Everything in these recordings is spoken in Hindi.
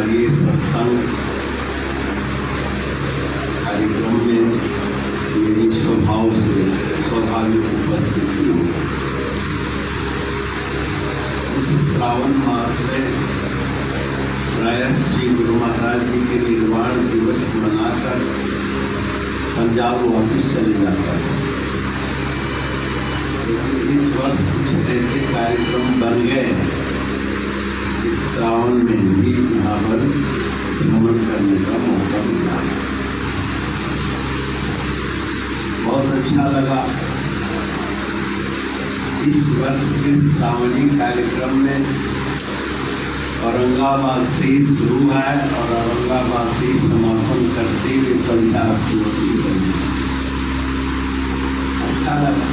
रविवारी सत्संग कार्यक्रम में मेरी स्वाभाविक उपस्थिति हो। इस श्रावण मास में प्रायः श्री गुरु महाराज जी के निर्वाण दिवस मनाकर पंजाब वापिस चले जाता है। इस वर्ष कुछ ऐसे कार्यक्रम बन गए, इस श्रावण में भी यहाँ पर भ्रमण करने का मौका मिला। बहुत अच्छा लगा। इस वर्ष के श्रावणी कार्यक्रम में औरंगाबाद से ही शुरू है और औरंगाबाद से समापन करते हुए पंजाब की ओर बनी। अच्छा लगा।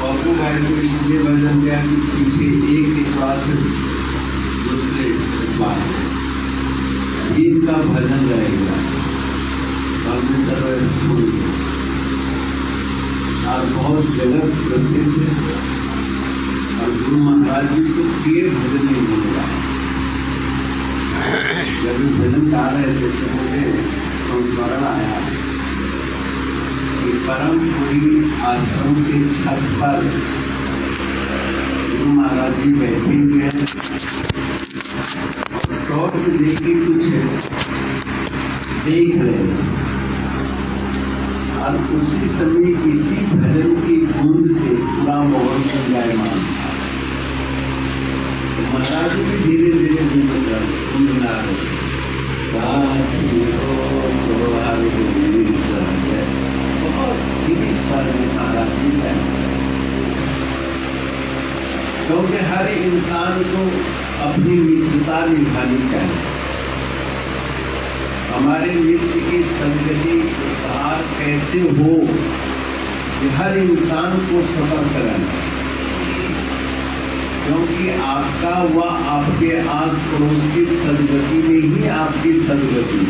बाबू भाई को इसलिए भजन किया कि पीछे एक बात दूसरे बात गीत का भजन रहेगा और बहुत जगत प्रसिद्ध है और गुरु महाराज जी को प्रिय भजन नहीं मिलेगा। जब भजन गा रहे थे तो मुझे स्मरण आया कि परमपुरी आश्रम के छत पर गुरु महाराज जी बैठे हुए हैं और टॉर्च लेके कुछ देख रहे हैं और उसी समय इसी भजन की बूंद से पूरा माहौल गुंजायमान। महाराज भी धीरे धीरे गुनगुना रहे। क्योंकि हर इंसान को अपनी मित्रता निभानी चाहिए। हमारे मित्र की संगति उपहार कैसे हो, ये हर इंसान को सफर करना, क्योंकि आपका व आपके आस पड़ोस की सदगति में ही आपकी सदगति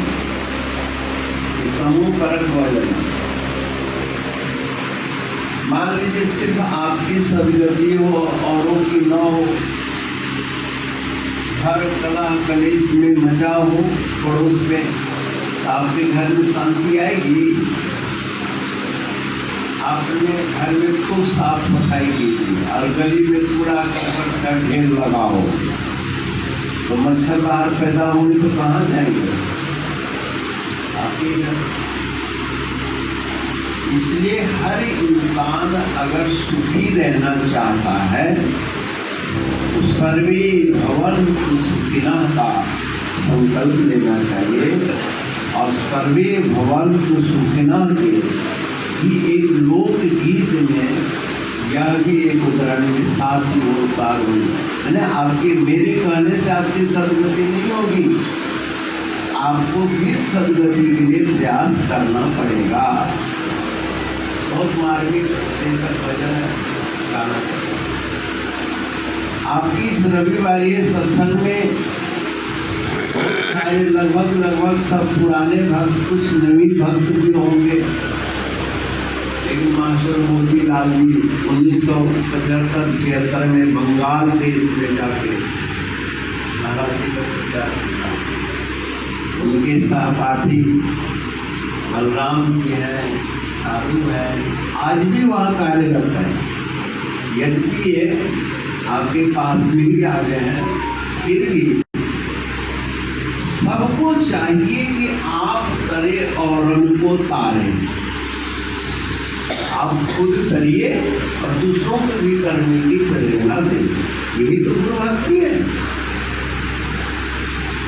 समूह परक वजन। मान लीजिए सिर्फ आपकी सदगति हो औरों की न हो, हर कला कलेश में मचा हो पड़ोस में, आपके घर में शांति आएगी। आपने घर में खूब साफ सफाई कीजिए और गली में कूड़ा करकट का ढेर लगाओ तो मच्छर बाहर पैदा होंगे तो कहाँ जाएंगे? आपके घर। इसलिए हर इंसान अगर सुखी रहना चाहता है तो सर्वे भवन्तु सुखिनः का संकल्प लेना चाहिए। और सर्वे भवन्तु सुखिनः के ही एक लोक गीत में यह भी एक उदाहरण के साथ ही वो उतार हुई है। आपके मेरे कहने से आपकी सदगति नहीं होगी, आपको भी सदगति के लिए प्रयास करना पड़ेगा। बहुत मार्मिक वजन है गाना। आपकी इस रविवारी सत्संग में लगभग सब पुराने भक्त, कुछ नवीन भक्त भी होंगे। लेकिन मास्टर मोतीलाल जी 1975-76 में बंगाल देश में जाके महाराज जी का प्रचार किया। उनके सहपाठी बलराम जी हैं, साधु है, आज भी वहाँ कार्यरत है। यद्यपि ये आपके पास में ही आ गए हैं, फिर भी सबको चाहिए कि आप तरे और उनको तारे। आप खुद करिए और दूसरों को भी करने की प्रेरणा दें। यही तो गुरु भक्ति है।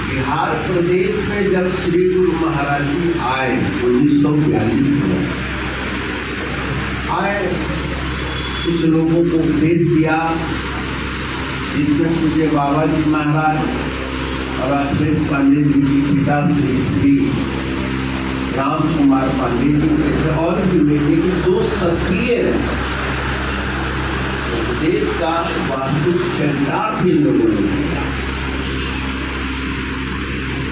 बिहार प्रदेश में जब श्री गुरु महाराज जी आए 1942 में आए, कुछ लोगों को उपदेश दिया, जिसमें मुझे बाबा जी महाराज और अखिलेश पांडे जी की पिता श्री राम कुमार पांडे जी जैसे और भी बेटे की दो सक्रिय देश का वास्तविक चरितार्थ भी लोगों ने किया।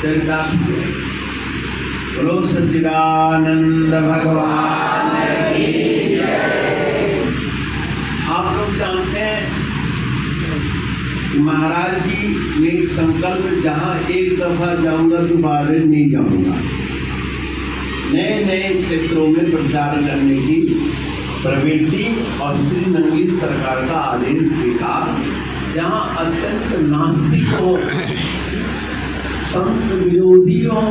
चरितार्थ बोलो सच्चिदानंद भगवान की। आप लोग जानते हैं महाराज जी ने संकल्प, जहाँ एक दफा जाऊंगा दोबारा नहीं जाऊंगा। नए नए क्षेत्रों में प्रचार करने की प्रवृत्ति और श्रीनंगी सरकार का आदेश देखा, जहाँ अत्यंत नास्तिकों, संत विरोधियों,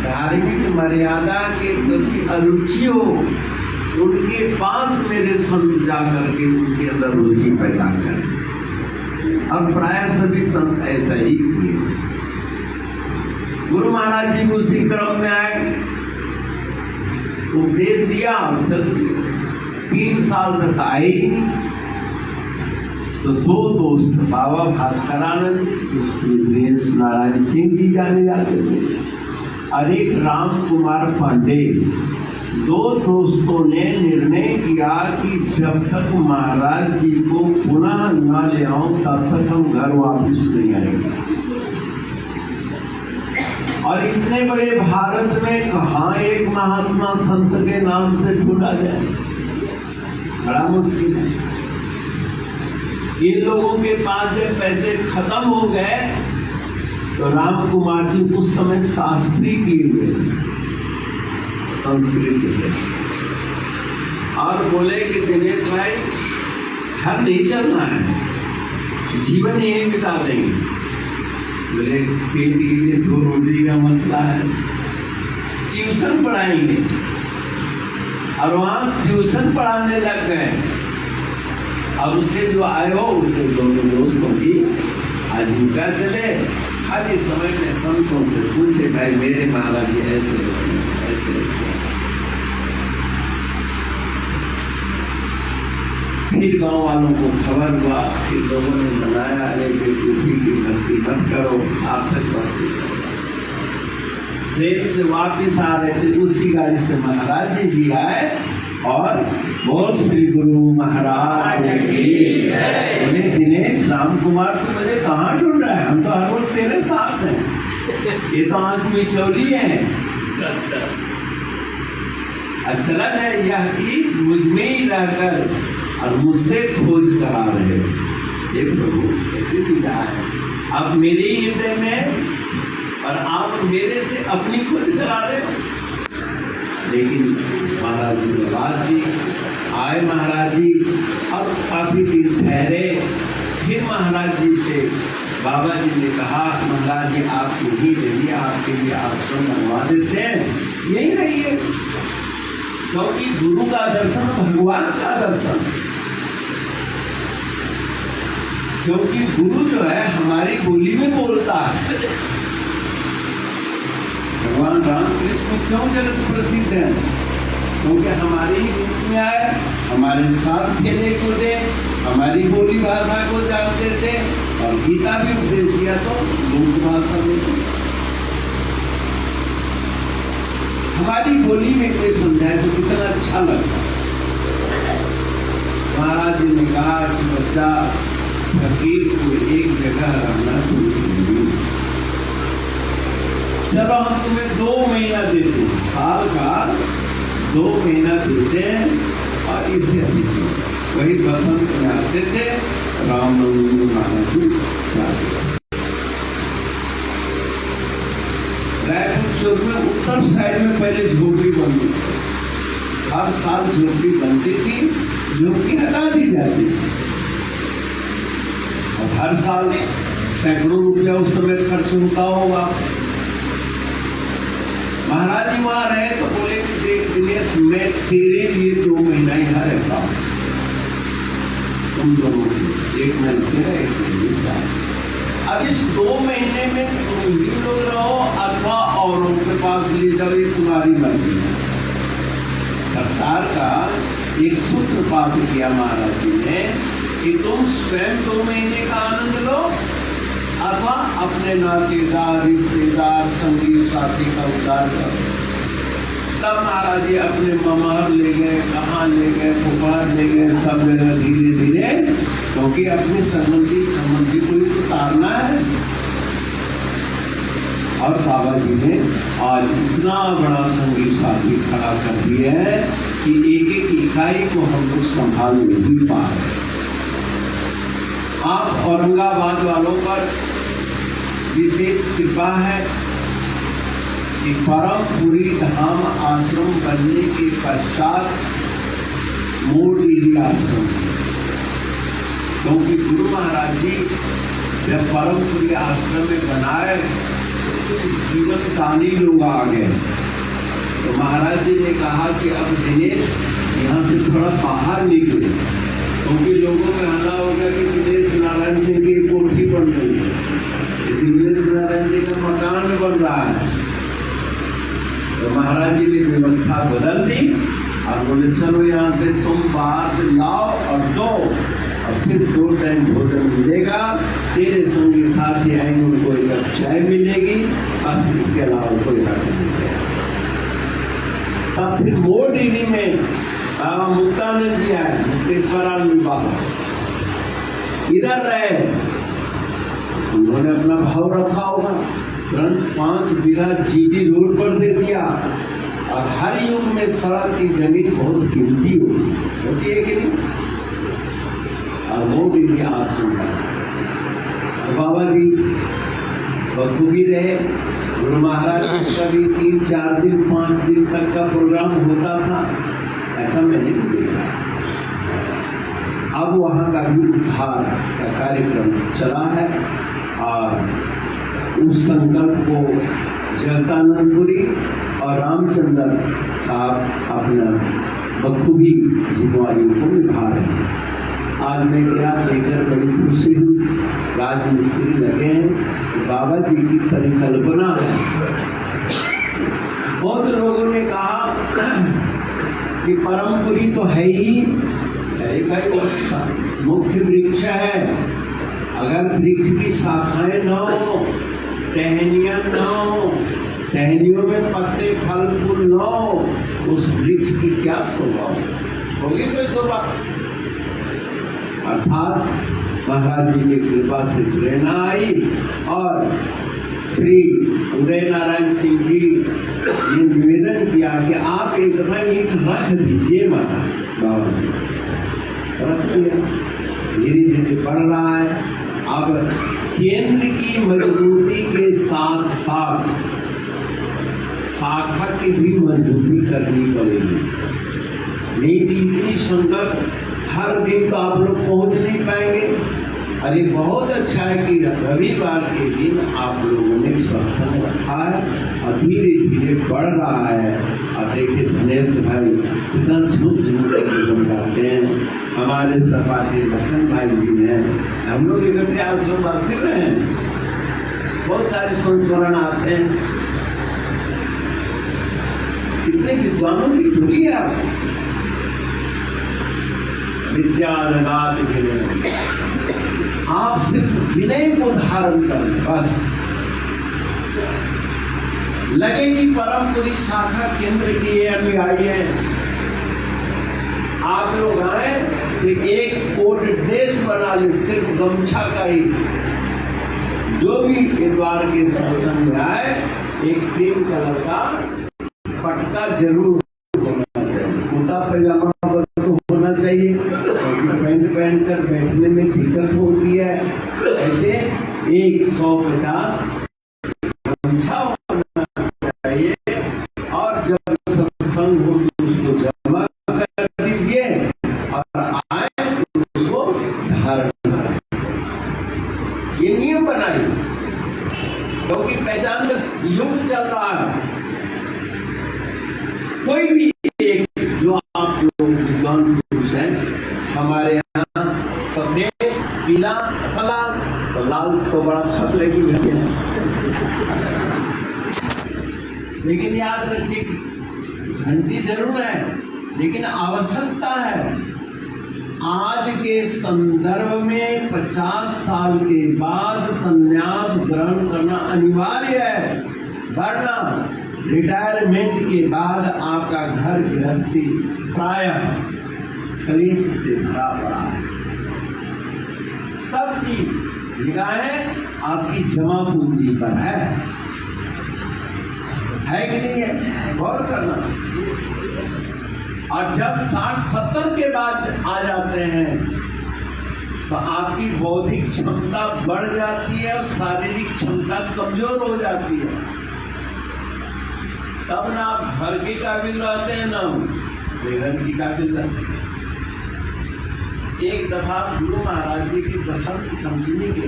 धार्मिक मर्यादा के प्रति अरुचि हो, उनके पास मेरे संत जाकर के उनके अंदर रुचि पैदा करें। अब प्राय सभी संत ऐसा ही किए। गुरु महाराज जी उसी क्रम में आए, उपदेश दिया, चल 3 साल तक आए। तो 2 दोस्त बाबा भास्करानंद, श्री नारायण सिंह जी जाने जाते थे, और एक राम कुमार पांडे। 2 दोस्तों ने निर्णय किया कि जब तक महाराज जी को पुनः न ले आऊं तब तक हम घर वापस नहीं आएंगे। और इतने बड़े भारत में कहाँ एक महात्मा संत के नाम से ढूंढा जाए, बड़ा मुश्किल है। इन लोगों के पास जब पैसे खत्म हो गए तो राम कुमार जी उस समय शास्त्री किए गए संस्कृत के, और बोले कि दिनेश भाई घर नहीं चलना है, जीवन यही बिता देंगे। बोले पेट के लिए 2 रोटी का मसला है, ट्यूशन पढ़ाएंगे। और वहाँ ट्यूशन पढ़ाने लग गए। अब उससे जो आए हो उससे दोनों दोस्तों की आजीविका चले। खाली समय में संतों से पूछे, भाई मेरे महाराज जी ऐसे ऐसे। फिर गांव वालों को खबर हुआ, फिर लोगों ने बनाया कि टूपी की भक्ति मत करो, सार्थक भक्ति करो। ट्रेन से वापिस आ रहे थे, उसी गाड़ी से महाराज जी भी आए और बोल श्री गुरु महाराज की जय। बोले दिनेश, राम कुमार तो मुझे कहाँ ढूंढ रहा है, हम तो हर रोज तेरे साथ हैं, ये तो आंख में चौली है। अचरज है यह कि मुझ में ही रहकर और मुझसे खोज करा रहे हो। ये प्रभु ऐसे पीड़ा है, आप मेरे ही हृदय में और आप मेरे से अपनी खोज करा रहे हो। लेकिन महाराज जी के बाद जी आए, महाराज जी अब काफी दिन ठहरे। फिर महाराज जी से बाबा जी ने कहा, महाराज जी आप यही रहिए, आपके लिए आश्रम बनवा देते हैं, यही रहिए। क्योंकि गुरु का दर्शन भगवान का दर्शन, क्योंकि गुरु जो है हमारी बोली में बोलता है। भगवान रामकृष्ण क्यों जगत प्रसिद्ध है? क्योंकि हमारी ही रूप में आए, हमारे साथ खेले कूदे, हमारी बोली भाषा को जानते थे, और गीता भी उपदेश दिया तो लोक भाषा में। हमारी बोली में कोई समझाए तो कितना अच्छा लगता। महाराज जी ने कहा कि बच्चा, फकीर को एक जगह रहना चाहिए, चलो हम तुम्हें 2 महीना देते हैं, साल का 2 महीना देते हैं, और इसे वही बसंत में आते थे, रामनवमी मनाती जाते। रायपुर चौक में उत्तर साइड में पहले झोपड़ी बनती थी, हर साल झोपड़ी बनती थी, झोपड़ी हटा दी जाती थी, और हर साल सैकड़ों रुपया उस समय खर्च होता होगा। महाराज जी वहां रहे तो बोले कि देख दिनेश, मैं तेरे लिए 2 महीना यहाँ रहता हूँ, तुम दोनों 1 महीने तेरा 1 महीने से। अब इस 2 महीने में तुम ही लोग रहो अथवा औरों के पास ले जाओ, ये तुम्हारी मर्जी है। प्रसार का एक सूत्र पाठ किया महाराज जी ने कि तुम स्वयं 2 महीने का आनंद लो अथवा अपने नातेदार, रिश्तेदार, संगी साथी का उद्धार करो। तब महाराज जी अपने ममार ले गए, कहाँ ले गए, पुकार ले गए, सब जगह धीरे धीरे, क्योंकि अपने संबंधी को ही उतारना है। और बाबा जी ने आज इतना बड़ा संगीत साथी खड़ा कर दिया है कि एक एक इकाई को हम लोग संभाल नहीं पा रहे। आप औरंगाबाद वालों पर विशेष कृपा है कि परमपुरी धाम आश्रम बनने के पश्चात मोरडीह आश्रम, क्योंकि गुरु महाराज जी जब परमपुरी आश्रम में बनाए तो कुछ जीवन दानी लोग आ गए, तो महाराज जी ने कहा कि अब दिनेश यहाँ से थोड़ा बाहर निकले, क्योंकि लोगों में हल्ला हो गया कि दिनेश नारायण सिंह की कोठी बन रही है, दिनेश नारायण जी का मकान बन रहा है। तो महाराज जी ने व्यवस्था बदल दी और बोले चलो यहाँ से तुम बाहर से लाओ और दो, और सिर्फ 2 टाइम भोजन मिलेगा, तेरे संगी साथी आएंगे उनको एक कप चाय मिलेगी, बस इसके अलावा कोई हक नहीं है। तब फिर मोरडीह में बाबा मुक्तानंद जी आए, मुक्तेश्वरानंद बाबा इधर रहे, उन्होंने अपना भाव रखा होगा, तुरंत 5 बीघा जीडी रोड पर दे दिया। और हर युग में सड़क की जमीन बहुत कीमती होती है कि नहीं, और वो भी आश्रम है। बाबा जी बखूबी रहे, गुरु महाराज का भी 3, 4 दिन 5 दिन तक का प्रोग्राम होता था, ऐसा मैंने नहीं देखा। अब वहाँ का भी उद्धार का कार्यक्रम चला है और उस संकल्प को जगदानंदपुरी और रामचंद्र साहब अपना बखूबी जिम्मेवारियों को निभा रहे हैं। आज मैं क्या देखकर बड़ी खुशी हूँ, राजमिस्त्री लगे हैं कि बाबा जी की परिकल्पना है। बहुत लोगों ने कहा कि परमपुरी तो है ही, अरे भाई वो मुख्य वृक्ष है, अगर वृक्ष की शाखाएं न हो, टहनियां न हो, टहनियों में पत्ते फल फूल न हो, उस वृक्ष की क्या शोभा होगी? कोई शोभा? अर्थात महाराज जी की कृपा से प्रेरणा आई और श्री उदय नारायण सिंह जी ने निवेदन किया कि आप एक दफा ईंट रख दीजिए माता बाबा जी, रख दिया। धीरे धीरे बढ़ रहा है। अब केंद्र की मजबूती के साथ साथ शाखा की भी मजबूती करनी पड़ेगी। नहीं कि इतनी सुंदर हर दिन तो आप लोग पहुंच नहीं पाएंगे। अरे बहुत अच्छा है कि रविवार के दिन आप लोगों ने सत्संग रखा है और धीरे धीरे बढ़ रहा है। और देखिए धनेश भाई कितना झूठ झूठ गाते हैं, हमारे सपाटी लखन भाई जी हैं, हम लोग इकट्ठे आश्रम वासी रहे हैं, बहुत सारे संस्मरण आते हैं। कितने विद्वानों की टोली है आपको, विद्यानाथ विनय, आप सिर्फ विनय को धारण करें बस। लगेगी परमपुरी शाखा केंद्र की अनुयायी है, आप लोग आए तो एक कोट ड्रेस बना ले, सिर्फ गमछा का ही। जो भी इतवार के सत्संग में आए एक क्रीम कलर का पटका जरूर होना चाहिए, कुर्ता पैजामा होना चाहिए, पैंट पहन कर बैठने में दिक्कत होती है। ऐसे 150 गमछा होना चाहिए और जब सत्संग हो तो उसको जमा कर दीजिए और आए उसको धारण करें। ये नियम बनाइए, क्योंकि पहचान में युग चल रहा है। कोई भी एक जो आप लोग विद्वान पुरुष हैं, हमारे यहाँ सफेद पीला लाल, तो लाल तो बड़ा खतरे की घड़ी है, लेकिन याद रखिए घंटी जरूर है लेकिन आवश्यकता है। आज के संदर्भ में 50 साल के बाद संन्यास ग्रहण करना अनिवार्य है, वरना रिटायरमेंट के बाद आपका घर गृहस्थी प्रायः कलेश से भरा पड़ा है। सबकी निगाहें आपकी जमा पूंजी पर है कि नहीं है? गौर करना। और जब 60-70 के बाद आ जाते हैं तो आपकी बौद्धिक क्षमता बढ़ जाती है और शारीरिक क्षमता कमजोर हो जाती है। तब ना आप घर के काबिल रहते हैं ना बेघर की काबिल रहते हैं। एक दफा गुरु महाराज जी की बसंत पंचमी के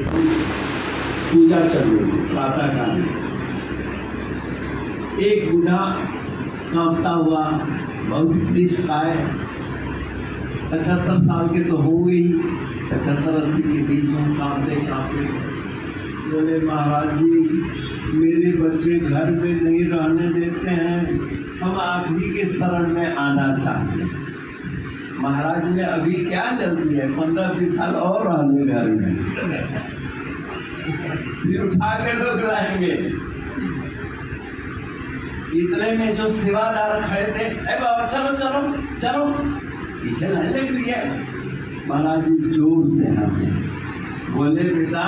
पूजा चल रही थी प्रातः काल में। एक बूढ़ा कांपता हुआ बहुत विषकाय 75 साल के तो हो गई, 75-80 के बीच में कांपते कांपते बोले, महाराज जी मेरे बच्चे घर में नहीं रहने देते हैं, हम आप ही के शरण में आना चाहते हैं। महाराज ने अभी क्या जल्दी है, 15-20 साल और रहने घर में, फिर उठा कर लोग रहेंगे। इतने में जो सेवादार खड़े थे, अरे बाबा चलो चलो चलो, पीछे नहीं लग रही है। महाराज जी जोर से हंसे, बोले बेटा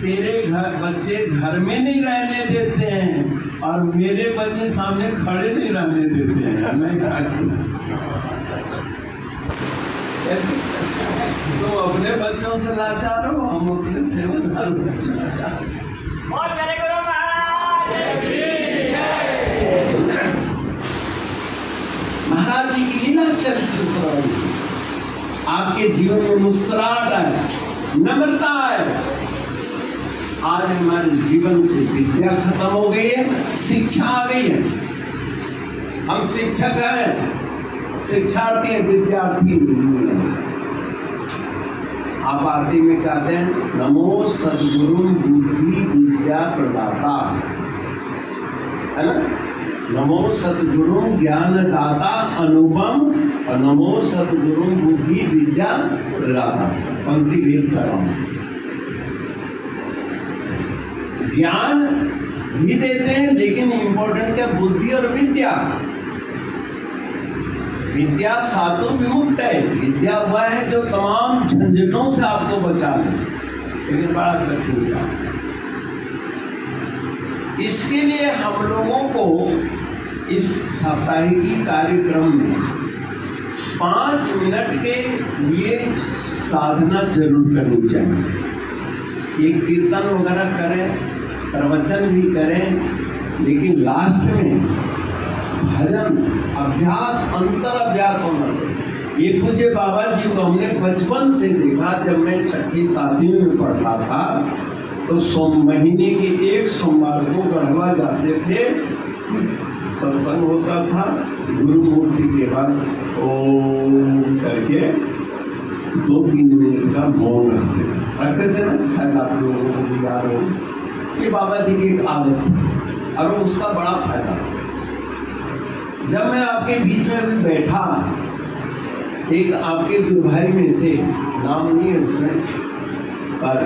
तेरे घर बच्चे घर में नहीं रहने देते हैं और मेरे बच्चे सामने खड़े नहीं रहने देते हैं। मैं तो अपने बच्चों से लाचार हो, हम अपने सेवादार से लाचार। महाराज जी की लीला चरित्र स्मरण, आपके जीवन में मुस्कुराहट आए, नम्रता आए। आज हमारे जीवन से विद्या खत्म हो गई है, शिक्षा आ गई है। हम शिक्षक हैं, शिक्षार्थी हैं, विद्यार्थी नहीं है। आप आरती में कहते हैं नमो सद्गुरु बुद्धि विद्या प्रदाता, है ना? नमो सद्गुरु ज्ञान दाता अनुपम और नमो सद्गुरु बुद्धि विद्या प्रदाता। पंक्ति भेद कर रहा हूं। ज्ञान भी देते हैं, लेकिन इंपॉर्टेंट क्या, बुद्धि और विद्या। विद्या सातों विमुक्त है। विद्या वह है जो तमाम झंझटों से आपको बचा ले, लेकिन बड़ा कठिन है। इसके लिए हम लोगों को इस साप्ताहिकी कार्यक्रम में 5 मिनट के लिए साधना जरूर करनी चाहिए। एक कीर्तन वगैरह करें, प्रवचन भी करें, लेकिन लास्ट में भजन अभ्यास, अंतर अभ्यास होना चाहिए। ये पूज्य बाबा जी को हमने बचपन से देखा। जब मैं 6ठी 7वीं में पढ़ता था तो महीने के एक सोमवार को गढ़वा जाते थे, सत्संग होता था, गुरु मूर्ति के बाद ओम करके 2-3 मिनट का मौन रखते थे ना। शायद आप लोगों को भी याद हो, ये बाबा जी की एक आदत है और उसका बड़ा फायदा। जब मैं आपके बीच में अभी बैठा, एक आपके गुरु भाई में से, नाम नहीं है उसमें, पर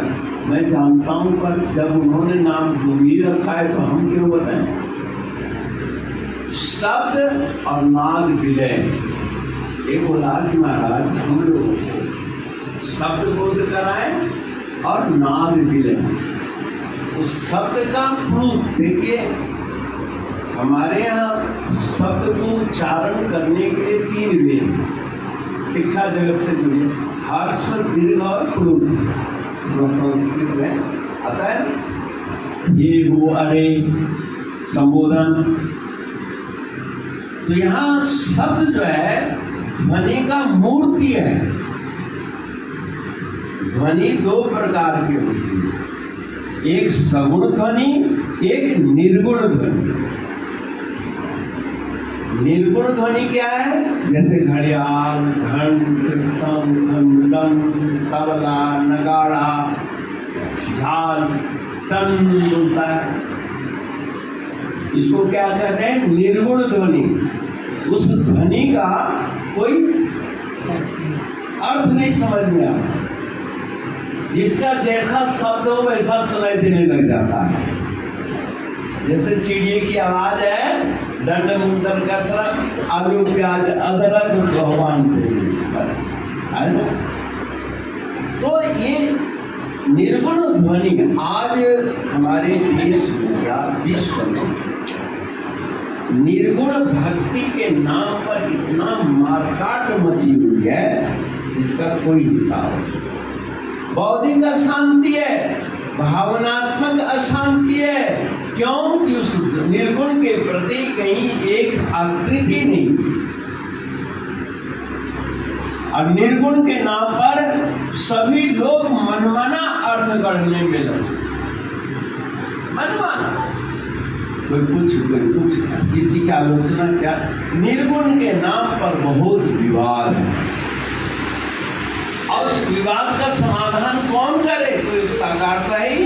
मैं जानता हूं, पर जब उन्होंने नाम जो भी रखा है तो हम क्यों बताएं। शब्द और नाद विलय, एक बोला कि महाराज हम लोगों को शब्द बोध कराए और नाद विलय। उस शब्द का प्रूफ देखिए, हमारे यहाँ शब्द को उच्चारण करने के लिए 3 वेद शिक्षा जगत से जुड़े, हर्ष, दीर्घ और प्रूफ। संस्कृत में आता है ये वो अरे संबोधन। तो यहाँ शब्द जो है ध्वनि का मूर्ति है। ध्वनि 2 प्रकार की होती है, एक सगुण ध्वनि, एक निर्गुण ध्वनि। निर्गुण ध्वनि क्या है? जैसे घड़ियाल, घंट, शंख, मृदंग, तबला, नगाड़ा, झाल, टन होता है। इसको क्या कहते हैं? निर्गुण ध्वनि। उस ध्वनि का कोई अर्थ नहीं समझ में आता, जिसका जैसा शब्द हो वैसा सुनाई देने लग जाता है। जैसे चिड़िए की आवाज है, दंड मुंडन कसरत, आलू प्याज अदरक भगवान है ना। तो ये निर्गुण ध्वनि आज हमारे देश या विश्व में निर्गुण भक्ति के नाम पर इतना मारकाट मची हुई है, जिसका कोई हिसाब नहीं। बौद्धिक अशांति है, भावनात्मक अशांति है। क्यों कि उस निर्गुण के प्रति कहीं एक आकृति नहीं, और निर्गुण के नाम पर सभी लोग मनमाना अर्थ गढ़ने में लगे। मनमाना, कोई कुछ किसी की आलोचना क्या। निर्गुण के नाम पर बहुत विवाद है, और उस विवाद का समाधान कौन करे? कोई साकारता है ही।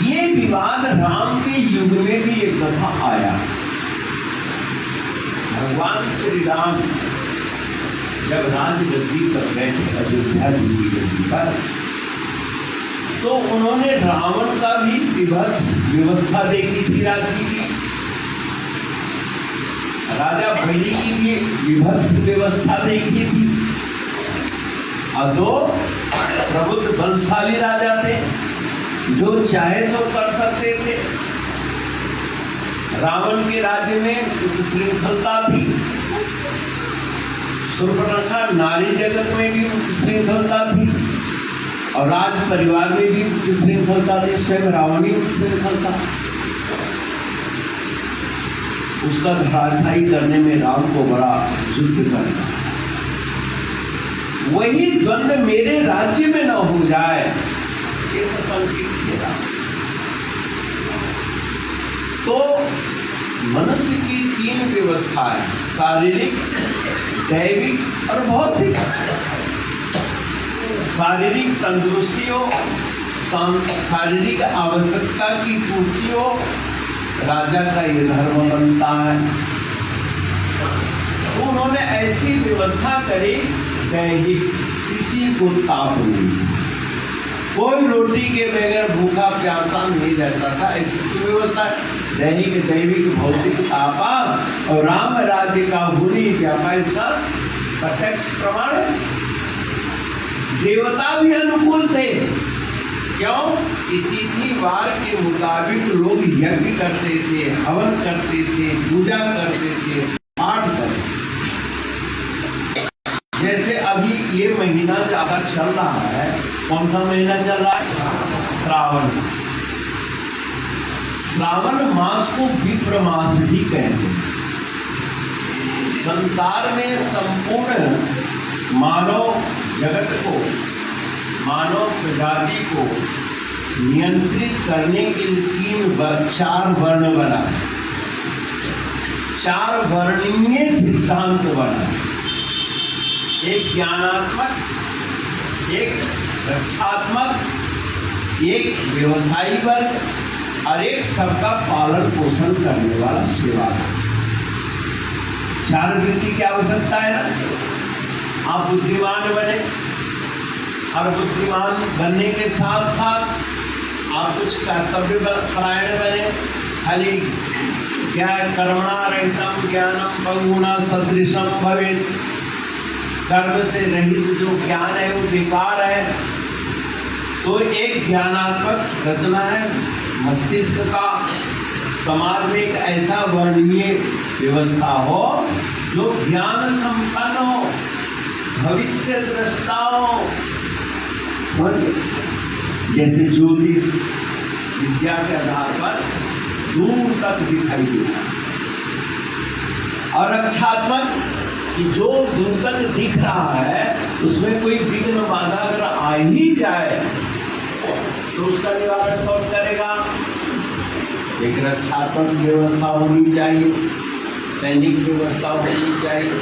ये विवाद राम के युग में भी एक दफा आया। भगवान श्री राम जब राजगद्दी पर बैठे, अयोध्या जी की गद्दी पर, तो उन्होंने रावण का भी विभत्स व्यवस्था देखी थी राज्य की, राजा बलि की भी विभत्स व्यवस्था देखी थी। और दो प्रबुद्ध बलशाली राजा थे जो चाहे सो कर सकते थे। रावण के राज्य में कुछ श्रृंखलता थी, सुर्पनखा नारी जगत में भी कुछ श्रृंखलता थी, और राज परिवार में भी कुछ श्रृंखलता थी। स्वयं रावण ही कुछ श्रृंखलता, उसका धराशायी करने में राम को बड़ा युद्ध करना। वही द्वंद्व मेरे राज्य में न हो जाए, ये संकेत किया। तो मनुष्य की तीन व्यवस्थाएं, शारीरिक, दैविक और भौतिक। शारीरिक तंदुरुस्ती हो, शारीरिक आवश्यकता की पूर्ति हो, राजा का ये धर्म बनता है। तो उन्होंने ऐसी व्यवस्था करी, दैहिक, किसी को ताप नहीं, कोई रोटी के बगैर भूखा प्यासा नहीं रहता था। ऐसी व्यवस्था दैहिक, दैविक, भौतिक तापा, और राम राज्य का भूरी व्यापा, इसका प्रत्यक्ष प्रमाण है। देवता भी अनुकूल थे। क्यों? तिथिवार के मुताबिक लोग यज्ञ करते थे, हवन करते थे, पूजा करते थे, पाठ करते। जैसे अभी ये महीना ज्यादा चल रहा है, कौन सा महीना चल रहा है? श्रावण। श्रावण मास को विप्र मास भी कहते हैं। संसार में संपूर्ण मानव जगत को, मानव प्रजाति को नियंत्रित करने के लिए चार वर्ण बना, चार वर्णीय सिद्धांत बना। एक ज्ञानात्मक, एक रक्षात्मक, एक व्यवसायी वर्ग, और एक सबका पालन पोषण करने वाला सेवा। चार व्यक्ति की आवश्यकता है ना। आप बुद्धिमान बने, और बुद्धिमान बनने के साथ साथ आप कुछ कर्तव्य परायण बने। खाली क्या कर्मणा रहितम ज्ञानम पंगुणा सदृशम भवेत्। कर्म से रहित जो ज्ञान है वो बेकार है। तो एक ज्ञानात्मक रचना है मस्तिष्क का। समाज में एक ऐसा वर्णीय व्यवस्था हो जो ज्ञान संपन्न हो, भविष्य दृष्टा हो। जैसे ज्योतिष विद्या के आधार पर दूर तक दिखाई देता, और रक्षात्मक कि जो दूर तक दिख रहा है उसमें कोई विघ्न बाधा अगर आ ही जाए तो उसका निवारण कौन करेगा? एक रक्षात्मक व्यवस्था होनी चाहिए, सैनिक व्यवस्था होनी चाहिए।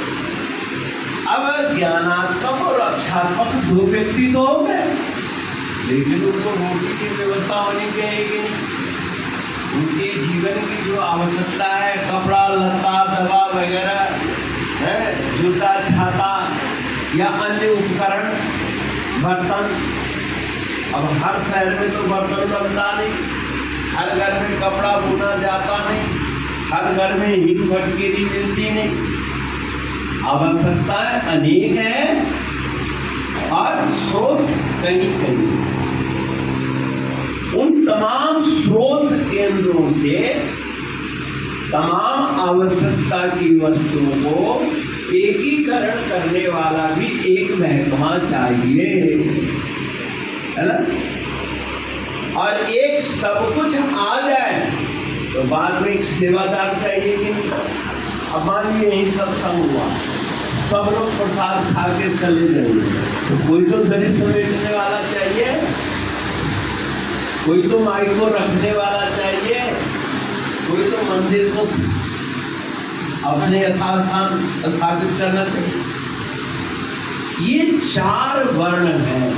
अब ज्ञानात्मक और रक्षात्मक दो व्यक्ति तो हो गए, लेकिन उनको रोटी की व्यवस्था होनी चाहिए। उनके जीवन की जो आवश्यकता है, कपड़ा लत्ता दवा वगैरह है, जूता छाता या अन्य उपकरण, बर्तन। अब हर शहर में तो बर्तन बनता नहीं, हर घर में कपड़ा बुना जाता नहीं, हर घर में हीट फटकेरी मिलती नहीं। आवश्यकताएं अनेक है और स्रोत कहीं कहीं। उन तमाम स्रोत केंद्रों से तमाम आवश्यकता की वस्तुओं को एकीकरण करने वाला भी एक महकमा चाहिए, है ना। और एक सब कुछ आ जाए तो बाद में एक सेवादार चाहिए कि नहीं। अब मानिए यही सत्संग हुआ, सब लोग प्रसाद खा के चले जाएंगे, तो कोई तो दरी समेटने वाला चाहिए, कोई तो माइक को रखने वाला चाहिए, कोई तो मंदिर को अपने यथास्थान स्थापित करना चाहिए। ये 4 वर्ण हैं,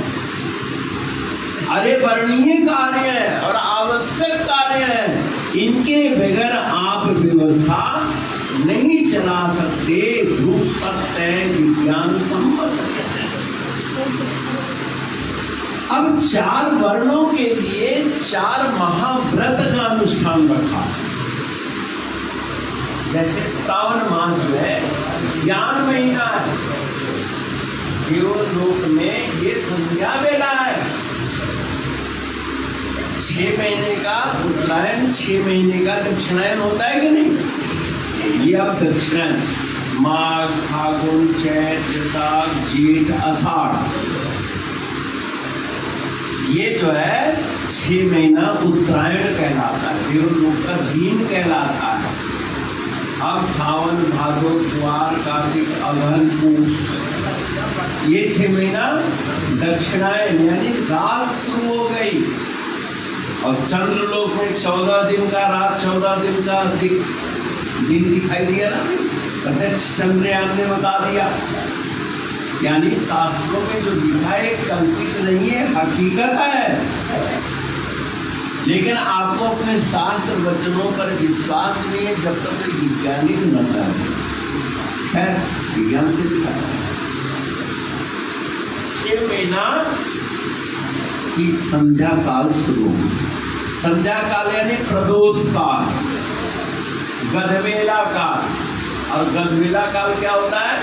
अरे वर्णीय कार्य है और आवश्यक कार्य है, इनके बगैर आप व्यवस्था नहीं चला सकते। रूप सत्य विज्ञान सम्मत। अब 4 वर्णों के लिए 4 महाव्रत का अनुष्ठान रखा। जैसे श्रावण मास जो है ज्ञान महीना है, देवलोक में ये संध्या बेला है। 6 महीने का उत्तरायण, 6 महीने का दक्षिणायन होता है कि नहीं। ये अब दक्षिणायन माघ, फागुन, चैत, वैशाख, जेठ, आषाढ़, ये जो है 6 महीना उत्तरायण कहलाता है, देवलोक का दिन कहलाता है। अब सावन, भादो, ज्वार, कार्तिक, अगहन, पूष, ये 6 महीना दक्षिणायन यानी रात शुरू हो गई। और चंद्रलोक में 14 दिन का रात, 14 दिन का दिन दिखाई दिया ना, प्रत्यक्ष चंद्रयान ने बता दिया। यानी शास्त्रों में जो लिखा है कल्पित नहीं है, हकीकत है। लेकिन आपको अपने शास्त्र वचनों पर विश्वास नहीं है जब तक कोई वैज्ञानिक न करे। खैर विज्ञान से दिखा 6 महीना की संध्या काल शुरू। संध्या काल यानी प्रदोष काल, गधवेला काल। और गधवेला काल क्या होता है?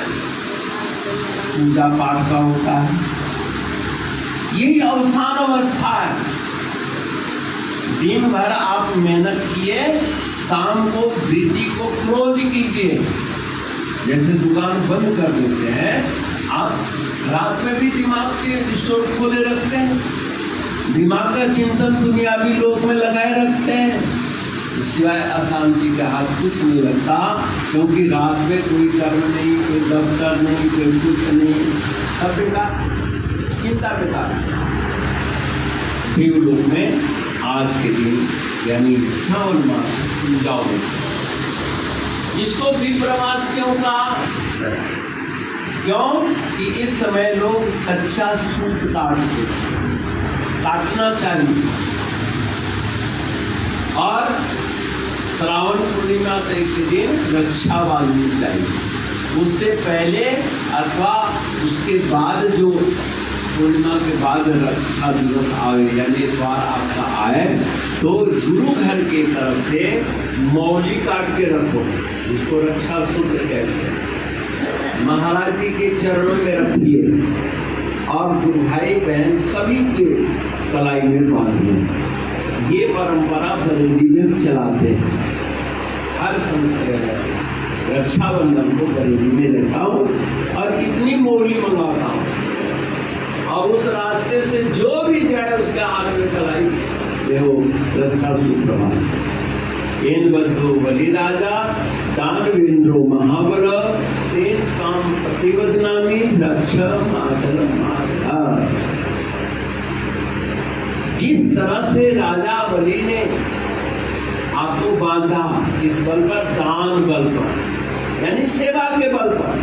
पूजा पाठ का होता है। यही अवसान अवस्था है। दिन भर आप मेहनत किए, शाम को वृद्धि को क्लोज कीजिए। जैसे दुकान बंद कर देते हैं, आप रात में भी दिमाग के स्टोर खोले रखते हैं, दिमाग का चिंतन दुनियावी लोक में लगाए रखते हैं, सिवाय अशांति का हाथ कुछ नहीं लगता। क्योंकि रात में कोई कर्म नहीं, कोई दफ्तर नहीं, कोई कुछ नहीं, सब बेकार, चिंता बेकार। देवलोक में आज के दिन यानी श्रावण मास पूजा होती। इसको विप्रवास क्यों कहा? क्यों कि इस समय लोग कच्चा सूत काटना चाहिए। और श्रावण पूर्णिमा के दिन रक्षा बांधनी चाहिए। उससे पहले अथवा उसके बाद जो पूर्णिमा के बाद रक्षा दिवस आए यानी इतवार आपका आए, तो गुरु घर के तरफ से मौली काट के रखो, जिसको रक्षा सूत्र कहते हैं। महाराज जी के चरणों में रखिए और गुरु भाई बहन सभी के कलाई में बांधिए। ये परंपरा बरेली में चलाते हैं। हर रक्षाबंधन को बरेली में लेता हूँ और इतनी मौली मंगाता हूँ, और उस रास्ते से जो भी जाए उसके हाथ में कलाई देखो रक्षा सूत्र इन बद्धो बलि राजा दानवेंद्रो महाबल तेज काम प्रतिवदनामी रक्षा मातल माता। जिस तरह से राजा बलि ने आपको बांधा, इस बल पर, दान बल पर यानी सेवा के बल पर,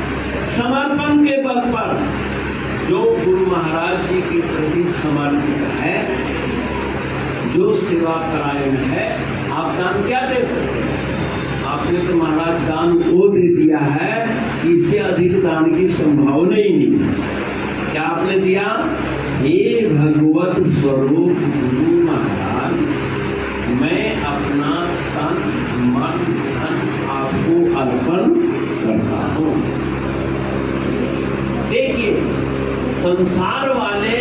समर्पण के बल पर, जो गुरु महाराज जी के प्रति समर्पित है, जो सेवा परायण है, आप दान क्या दे सकते हैं? आपने तो महाराज दान वो दे दिया है, इससे अधिक दान की संभावना ही नहीं। क्या आपने दिया? हे भगवत स्वरूप गुरु महाराज, मैं अपना तन मन धन आपको अर्पण करता हूँ। देखिए संसार वाले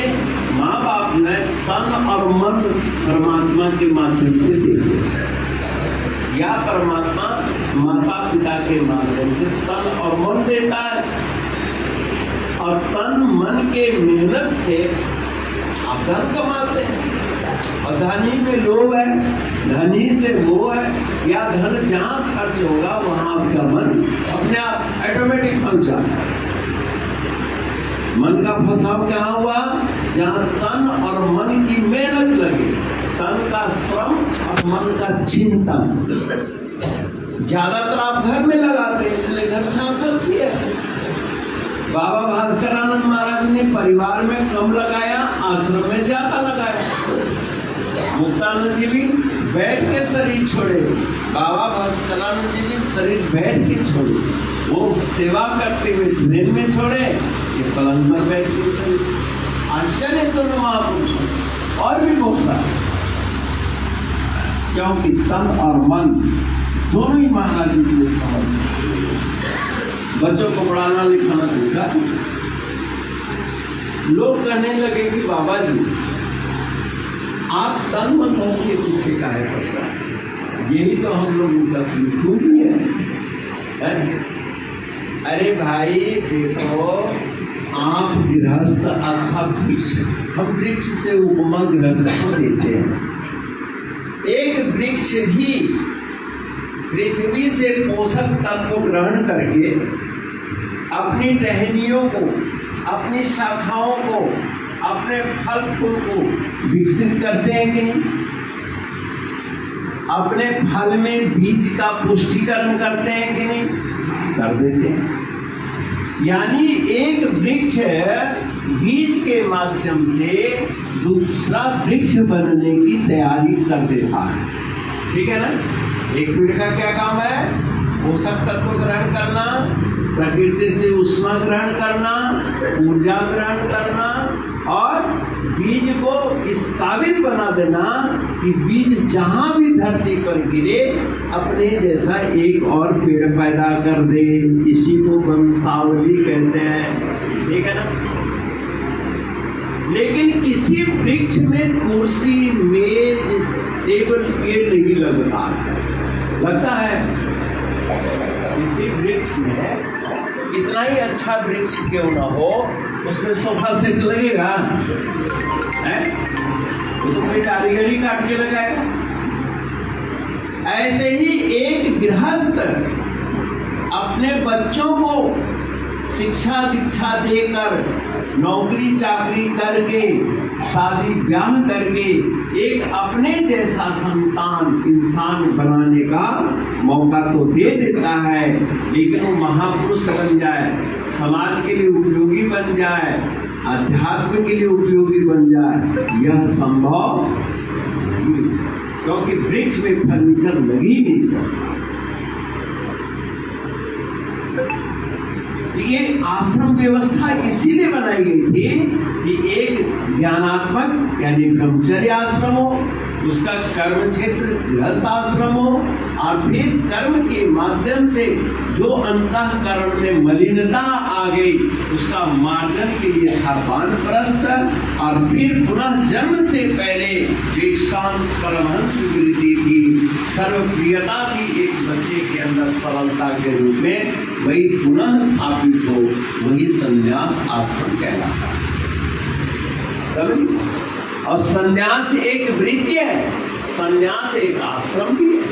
माँ बाप ने तन और मन परमात्मा के माध्यम से देते, या परमात्मा माता पिता के माध्यम से तन और मन देता है। तन मन के मेहनत से आप धन कमाते हैं। और धनी में लोभ है, धनी से वो है, या धन जहां खर्च होगा वहां आपका मन अपने आप ऑटोमेटिक फंस जाता है। मन का फंसाव कहाँ हुआ? जहां तन और मन की मेहनत लगे, तन का श्रम और मन का चिंतन। ज्यादातर आप घर में लगाते हैं, इसलिए घर शासन किया। बाबा भास्करानंद महाराज ने परिवार में कम लगाया, आश्रम में ज्यादा लगाया। मुक्तानंद जी भी बैठ के शरीर छोड़े, बाबा भास्करानंद जी भी शरीर बैठ के छोड़े। वो सेवा करते हुए ट्रेन में छोड़े, ये पलंग पर बैठ के शरीर। आश्चर्य तो महापुरुष और भी बहुत सारे, क्योंकि तन और मन दोनों ही महाराज जी के समझ। बच्चों को पढ़ाना लिखाना सीखा, लोग कहने लगे कि बाबा जी आप तन मन धन के पीछे का है पड़ता है, यही तो हम लोगों का खूबी है। अरे भाई देखो, आप गृहस्थ अथा वृक्ष, हम वृक्ष से उपमा गृहस्थ को देते हैं। एक वृक्ष भी पृथ्वी से पोषक तत्व ग्रहण करके अपनी टहनियों को, अपनी शाखाओं को, अपने फल फूल को विकसित करते हैं कि नहीं? अपने फल में बीज का पुष्टिकरण करते हैं कि नहीं? कर देते हैं। यानी एक वृक्ष बीज के माध्यम से दूसरा वृक्ष बनने की तैयारी कर देता है। ठीक है ना? एक पेड़ का क्या काम है? पोषक तत्व ग्रहण करना, प्रकृति से ऊष्मा ग्रहण करना, ऊर्जा ग्रहण करना, और बीज को इस काबिल बना देना कि बीज जहां भी धरती पर गिरे अपने जैसा एक और पेड़ पैदा कर दे। इसी को वंशावली कहते हैं। ठीक है ना? लेकिन किसी वृक्ष में कुर्सी, मेज, टेबल ये नहीं लगता है। किसी वृक्ष में कितना ही अच्छा वृक्ष क्यों ना हो, उसमें सोफा सेट लगेगा है? वो तो कोई कारीगर ही काट के लगाएगा। ऐसे ही एक गृहस्थ अपने बच्चों को शिक्षा दीक्षा देकर, नौकरी चाकरी करके, शादी ब्याह करके एक अपने जैसा संतान इंसान बनाने का मौका तो दे देता है, लेकिन वो महापुरुष बन जाए, समाज के लिए उपयोगी बन जाए, अध्यात्म के लिए उपयोगी बन जाए, यह संभव नहीं, क्योंकि वृक्ष में फर्नीचर लग ही नहीं सकता। ये आश्रम व्यवस्था इसीलिए बनाई गई थी कि एक ज्ञानात्मक यानी ब्रह्मचर्य आश्रम हो, उसका कर्म क्षेत्र गृहस्थ आश्रम हो, और फिर कर्म के माध्यम से जो अंतःकरण में मलिनता आ गई उसका मार्जन के लिए था वानप्रस्थ, और फिर पुनः जन्म से पहले एक शांत परमहंस वृत्ति थी, सर्वप्रियता थी एक बच्चे के अंदर सरलता के रूप में, वही पुनः स्थापित हो, वही संन्यास आश्रम कहलाता है। और संन्यास एक वृत्ति है, संन्यास एक आश्रम भी है।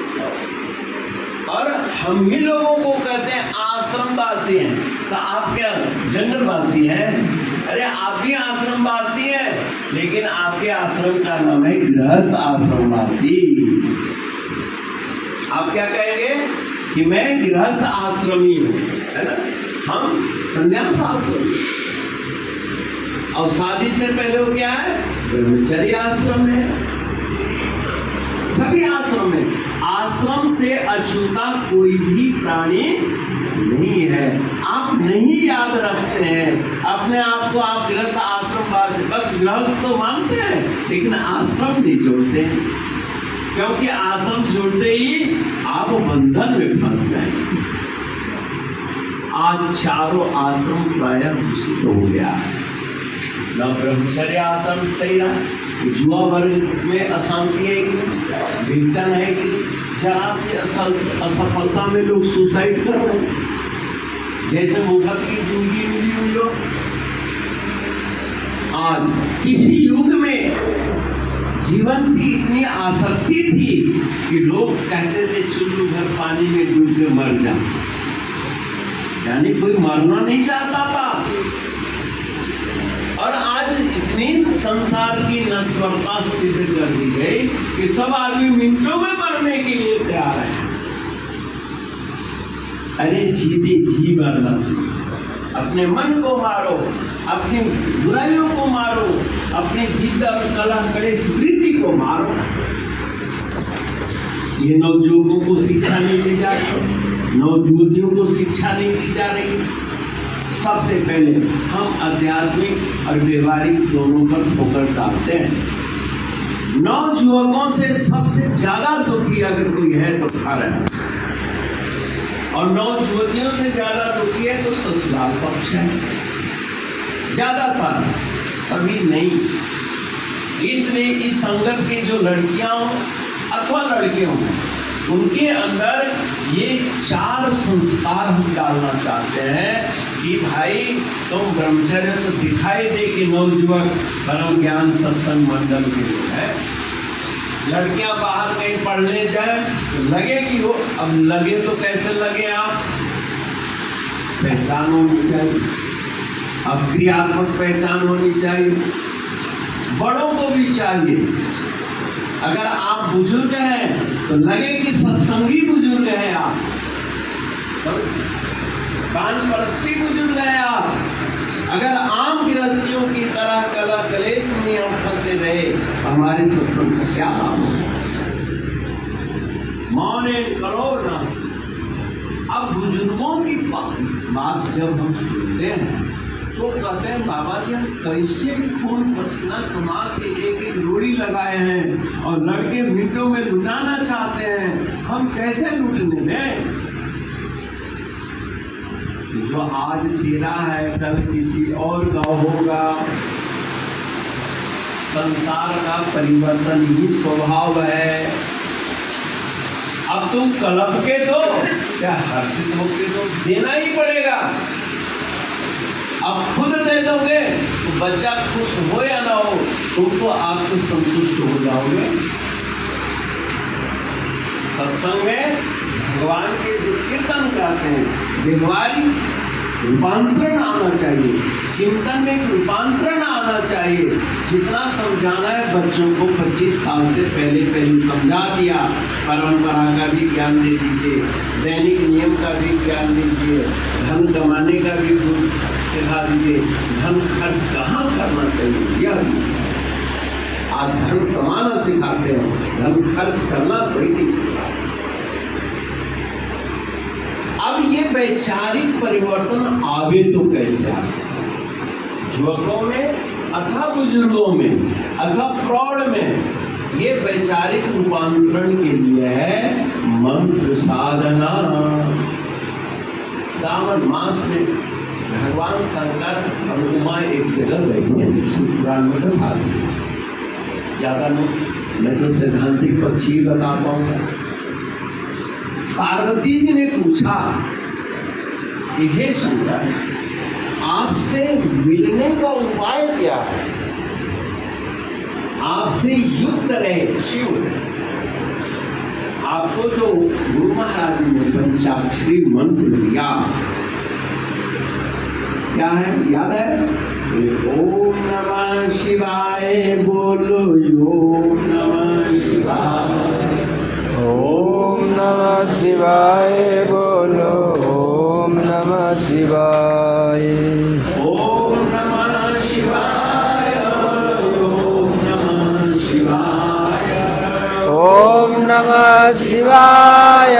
और हम ही लोगों को कहते हैं आश्रमवासी हैं, तो आप क्या जंगलवासी हैं? अरे आप भी आश्रमवासी हैं, लेकिन आपके आश्रम का नाम है गृहस्थ आश्रमवासी। आप क्या कहेंगे कि मैं गृहस्थ आश्रमी हूँ, है ना? हम संन्यास आश्रमी। और शादी से पहले वो क्या है? ब्रह्मचर्य आश्रम है। सभी आश्रम में, आश्रम से अछूता कोई भी प्राणी नहीं है। आप नहीं याद रखते हैं अपने आप को, आप गृहस्थ आश्रम वासी, बस गृहस्थ तो मानते हैं लेकिन आश्रम नहीं जोड़ते, क्योंकि आश्रम जोड़ते ही आप बंधन में फंस जाएंगे। आज चारों आश्रम प्रायः दूषित हो गया है। न ब्रह्मचर्य आश्रम सही रहा, युवा वर्ग में अशांति है कि विघटन है कि जरा सी असफलता में लोग सुसाइड कर रहे हैं, जैसे मुखर की जिंदगी मिली हुई लोग किसी युग में जीवन से इतनी आसक्ति थी कि लोग कहते थे चुल्लू भर पानी में डूब के मर जा, यानी कोई मरना नहीं चाहता था। और आज इतनी संसार की नश्वरता सिद्ध कर दी गई कि सब आदमी मिनटों में मरने के लिए तैयार है। अरे जीते जी मरना, अपने मन को मारो, अपनी बुराइयों को मारो, अपनी जिद और कलह कलेश वृत्ति को मारो। ये नवयुवकों को शिक्षा नहीं दी जा रही, नवयुवतियों को शिक्षा नहीं दी जा रही। सबसे पहले हम आध्यात्मिक और व्यवहारिक दोनों पर फोकस डालते हैं। नवयुवकों से सबसे ज्यादा दुखी अगर कोई है तो घर है, और नवयुवतियों से ज्यादा दुखी है तो ससुराल पक्ष है, ज्यादातर, सभी नहीं। इसलिए इस संगत की जो लड़कियां अथवा लड़के हों, उनके अंदर ये 4 संस्कार हम डालना चाहते हैं कि भाई तुम ब्रह्मचर्य तो दिखाई दे कि नवयुवक परम ज्ञान सत्संग मंडल के लोग है। लड़कियां बाहर कहीं पढ़ने जाए तो लगे कि वो, अब लगे तो कैसे लगे, आप पहचान होनी चाहिए, अब क्रियात्मक पहचान होनी चाहिए, बड़ों को भी चाहिए। अगर आप बुजुर्ग हैं तो लगे कि सत्संगी बुजुर्ग हैं आप, कान परस्ती बुजुर्ग हैं आप। अगर आम गृहस्थियों की तरह कला कलेश में हम फंसे रहे, हमारे सत्संग का क्या लाभ होगा? मौने करो ना। अब बुजुर्गों की बात जब हम सुनते हैं तो कहते हैं बाबा जी हम कैसे खून पसीना कमा के एक रूढ़ी लगाए हैं और लड़के मिनटों में लुटाना चाहते हैं, हम कैसे लूटने दें? जो आज तेरा है कल किसी और का होगा। संसार का परिवर्तन ही स्वभाव है। अब तुम कलप के दो चाहे हर्षित होके दो, देना ही पड़ेगा। अब खुद दे दोगे तो बच्चा खुश हो या ना हो, तुम तो आपको संतुष्ट हो जाओगे। सत्संग में भगवान के जो कीर्तन करते हैं, व्यवहारिक रूपांतरण आना चाहिए, चिंतन में रूपांतरण आना चाहिए। जितना समझाना है बच्चों को 25 साल से पहले समझा दिया। परंपरा का भी ज्ञान दे दीजिए, दैनिक नियम का भी ज्ञान दीजिए, धन कमाने का भी सिखा दीजिए, धन खर्च कहाँ करना चाहिए यह भी। आज धन कमाना सिखाते हैं, धन खर्च करना कोई नहीं सिखाते। अब ये वैचारिक परिवर्तन आवे तो कैसे आवे? युवकों में अथवा बुजुर्गों में अथवा प्रौढ़ में, ये वैचारिक रूपांतरण के लिए है मंत्र साधना। सावन मास में भगवान शंकर और उमा एक जगह बैठे हैं, पुराण में बता ज्यादा नहीं, मैं तो सैद्धांतिक पक्ष ही बता पाऊंगा। पार्वती जी ने पूछा कि हे शंकर, आपसे मिलने का उपाय क्या है? आपसे युक्त रहे शिव। आपको जो गुरु महाराज ने पंचाक्षरी मंत्र दिया, क्या है याद है? ओम नमः शिवाय बोलो, ओम नमः शिवाय, ओम नमः शिवाय बोलो, ओम नमः शिवाय, ओम नमः शिवाय, ओम नमः शिवाय, ओम नमः शिवाय,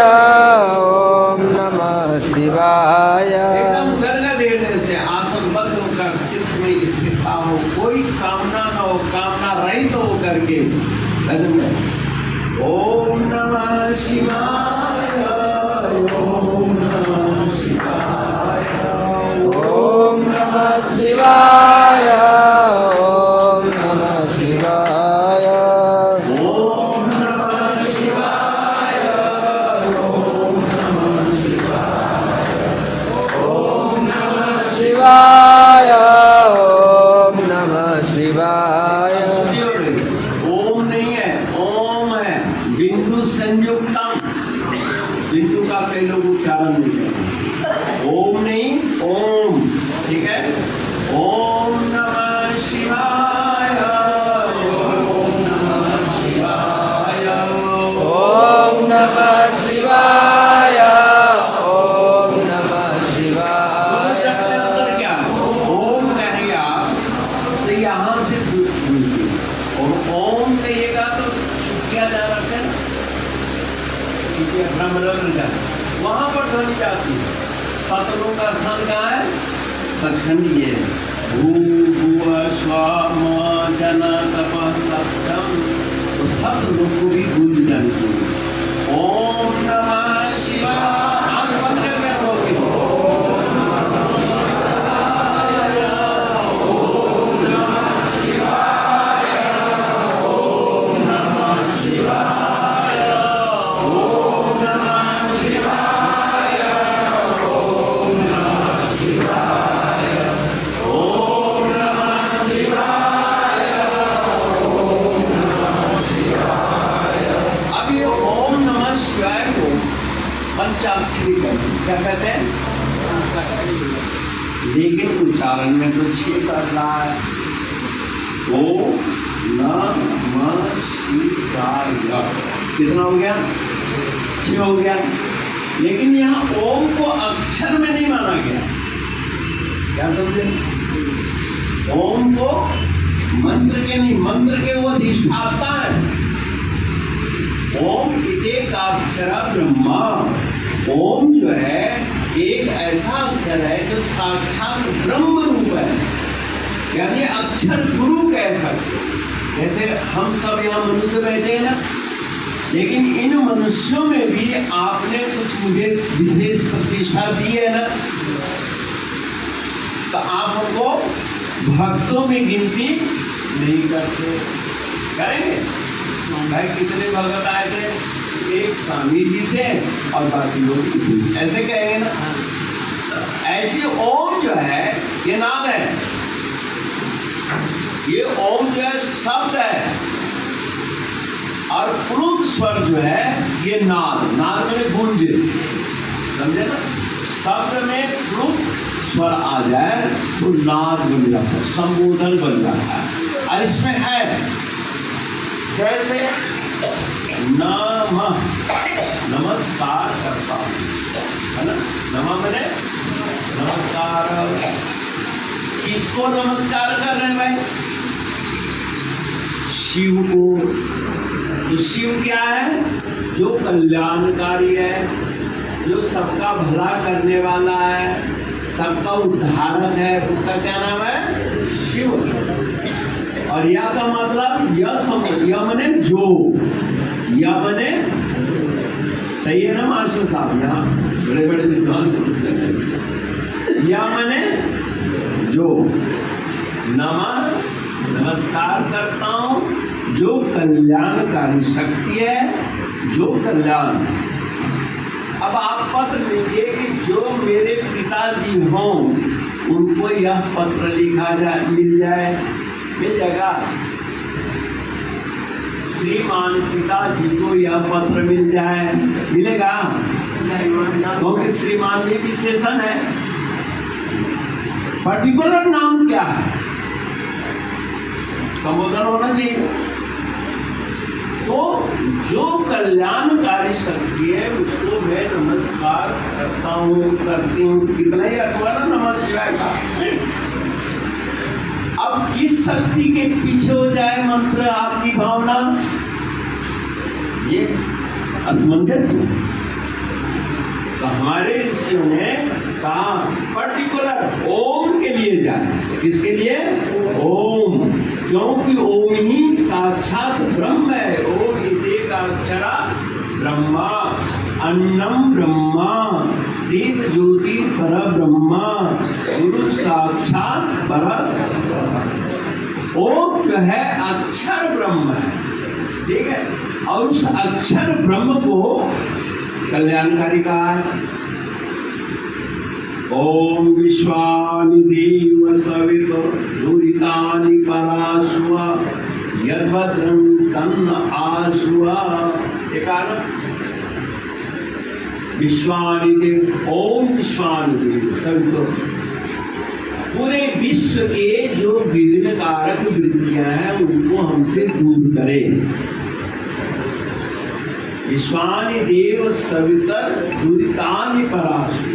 ओम नमः शिवाय। एकदम गदगद देने से आसनबद्ध होकर चित्त में स्थित हो, कोई कामना न हो, कामना रहित हो करके ओम नमः शिवाय, ओम नमः शिवाय, ओम नमः शिवाय, ओम नमः शिवाय, ओम नमः शिवाय, ओम नमः शिवाय, ओम नमः शिवाय, ओम नमः शिवाय। ओम नमः शिवाय। ओम नमः शिवाय। ओम नमः शिवाय। ओम नमः शिवाय। क्या ओम कहेंगे आप तो यहाँ से जुड़ेंगे, और ओम कहिएगा तो चुपकिया जा रखते हैं, ब्रह्मरंध्र का वहां पर ध्वनि जाती है। सतलों का स्थान कहाँ है? सचखंड ये है। भूभुव स्वः म जन तपः सत्यम, तो सतलों को भी गूंज जानी चाहिए। ओम नमः शिवाय। आंख बंद करके बोलते हो। क्या कहते हैं? लेकिन उच्चारण में तो छह कर रहा है। ओम नमः शिवाय कितना हो गया? 6 हो गया। लेकिन यहाँ ओम को अक्षर में नहीं माना गया। क्या समझे? ओम को मंत्र के नहीं, मंत्र के वो अधिष्ठाता है। ओम एक अक्षर ब्रह्मा। ओम जो है एक ऐसा अक्षर है जो साक्षात ब्रह्म रूप है, यानी अक्षर गुरु कह सकते। जैसे हम सब यहाँ मनुष्य बैठे हैं ना, लेकिन इन मनुष्यों में भी आपने कुछ मुझे विशेष प्रतिष्ठा दी है ना, तो आप हमको भक्तों में गिनती नहीं करते। करेंगे भाई? कितने भगत आए थे? एक स्वामी जी थे और बाकी लोग ऐसे कहेंगे ना। ऐसी ओम जो है ये नाद है, ये ओम जो है शब्द है, और प्लुत स्वर जो है ये नाद। नाद में गूंज, समझे ना? शब्द में प्लुत स्वर आ जाए तो नाद बन जाता है, संबोधन बन जाता है। और इसमें है कैसे? नमः, नमस्कार करता हूं, है ना? नमः मैंने नमस्कार। किसको नमस्कार कर रहे हैं भाई? शिव को। तो शिव क्या है? जो कल्याणकारी है, जो सबका भला करने वाला है, सबका उद्धारक है, उसका क्या नाम है? शिव। और या का मतलब या मने जो, या मने, सही है ना मास्टर साहब? यहाँ बड़े बड़े विद्वान पुरुष हैं। या मने जो। नमः, नमस्कार करता हूं जो कल्याणकारी शक्ति है, जो कल्याण। अब आप पत्र लिखिए कि जो मेरे पिताजी हों उनको यह पत्र लिखा जाए, मिल जाए, मिल जाएगा। श्रीमान पिताजी को यह पत्र मिल जाए, मिलेगा? क्योंकि श्रीमान में विशेषण है। पर्टिकुलर नाम क्या है? संबोधन होना चाहिए। तो जो कल्याणकारी शक्ति है उसको मैं नमस्कार करता हूँ, करती हूँ। कितना ही अर्थ हुआ ना नमः शिवाय का। अब किस शक्ति के पीछे हो जाए मंत्र आपकी भावना, ये असमंजस है। तो हमारे ऋषियों ने कहा पर्टिकुलर ओम के लिए जाए। किसके लिए? ओम, क्योंकि ओम ही साक्षात ब्रह्म है। ओम एक अक्षरा ब्रह्मा, अन्नम ब्रह्मा, दीप ज्योति पर ब्रह्मा, गुरु साक्षात पर। ओम जो है अक्षर ब्रह्म है, ठीक है? और उस अक्षर ब्रह्म को कल्याणकारी कहा है। ओम विश्वानि देव सवित दुरितानि पराशुआ यद्वत्रं तन्न आशुआ। एक विश्वानि देव, ओम विश्वानि देव सवित पूरे विश्व के जो विघ्न कारक वृत्तियां हैं उनको हमसे दूर करे। विश्वानि देव सवितर दुरितानि पराशु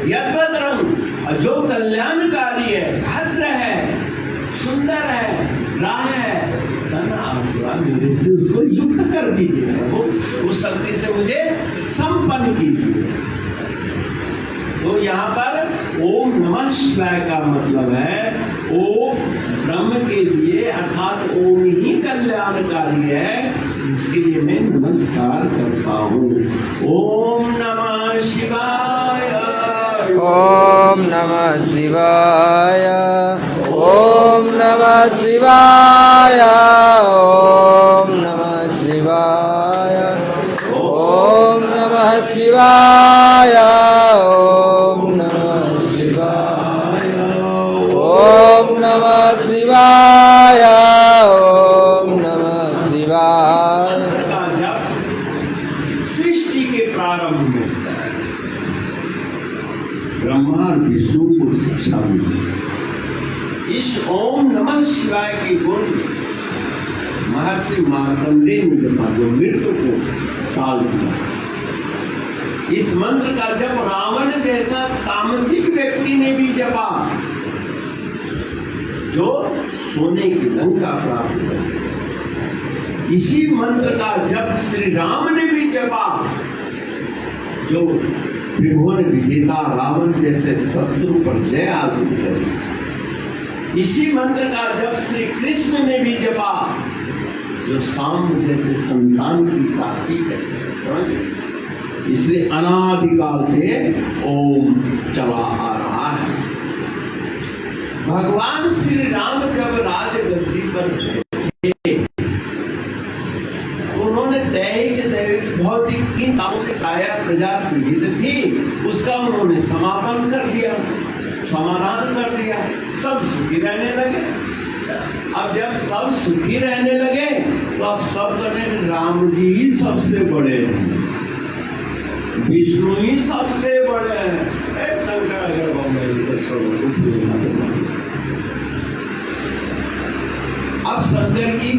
यद्भद्रं, जो कल्याणकारी है, भद्र है, सुंदर है, राह है, मेरे से उसको युक्त कर दीजिए प्रभु, उस शक्ति से मुझे संपन्न कीजिए। तो यहाँ पर ओम नमः शिवाय का मतलब है ओम ब्रह्म के लिए, अर्थात ओम ही कल्याणकारी है, जिसके लिए मैं नमस्कार करता हूँ। ओम नमः शिवाय, ओम नमः शिवाय, ओम नमः शिवाय, ओम नमः शिवाय, ओम नमः शिवाय, ओम नमः शिवाय, ओम नमः शिवाय, ओम नमः शिवाय। का जप सृष्टि के प्रारंभ में ब्रह्मा और विष्णु को शिक्षा मिली। इस ओम नमः शिवाय के गुण महर्षि मार्कंडेय ने जपा, जो मृत्यु को टाल दिया। इस मंत्र का जप रावण जैसा तामसिक व्यक्ति ने भी जपा, जो सोने की लंका प्राप्त कर। इसी मंत्र का जप श्री राम ने भी जपा, जो त्रिभुवन विजेता रावण जैसे शत्रु पर जय हासिल करे। इसी मंत्र का जप श्री कृष्ण ने भी जपा, जो शाम जैसे संतान की प्राप्ति करते। इसलिए अनादिकाल से ओम चला आ रहा है। भगवान श्री राम जब राजगद्दी पर थे, उन्होंने दैहिक भौतिक तीन कामों से काया प्रजा पीड़ित थी, उसका उन्होंने समापन कर दिया, समाधान कर दिया, सब सुखी रहने लगे। अब जब सब सुखी रहने लगे तो अब सब कहने राम जी ही सबसे बड़े हैं, विष्णु ही सबसे बड़े हैं। शंकर अगर अब शंकर की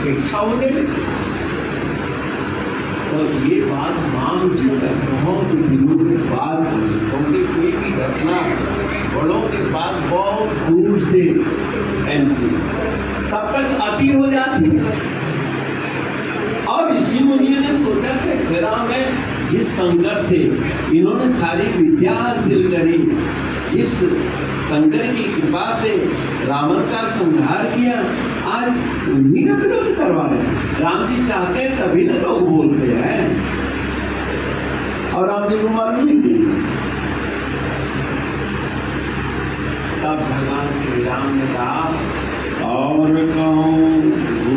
इच्छा होने लगी। और ये बात मांग जीकर बहुत दिनों के बाद, क्योंकि कोई भी घटना बड़ों के बाद बहुत दूर से फैलती, तब तक अति हो जाती। और ऋषि मुनि ने सोचा कि जरा मैं जिस संघर्ष से इन्होंने सारी विद्या हासिल करी, जिस शंकर की कृपा से रावण का संहार किया, आज उन्हीं का विरोध करवा रहे। राम जी चाहते हैं तभी ना लोग बोलते हैं, और राम जी को मालूम ही नहीं। तब भगवान श्री राम ने कहा और कहूँ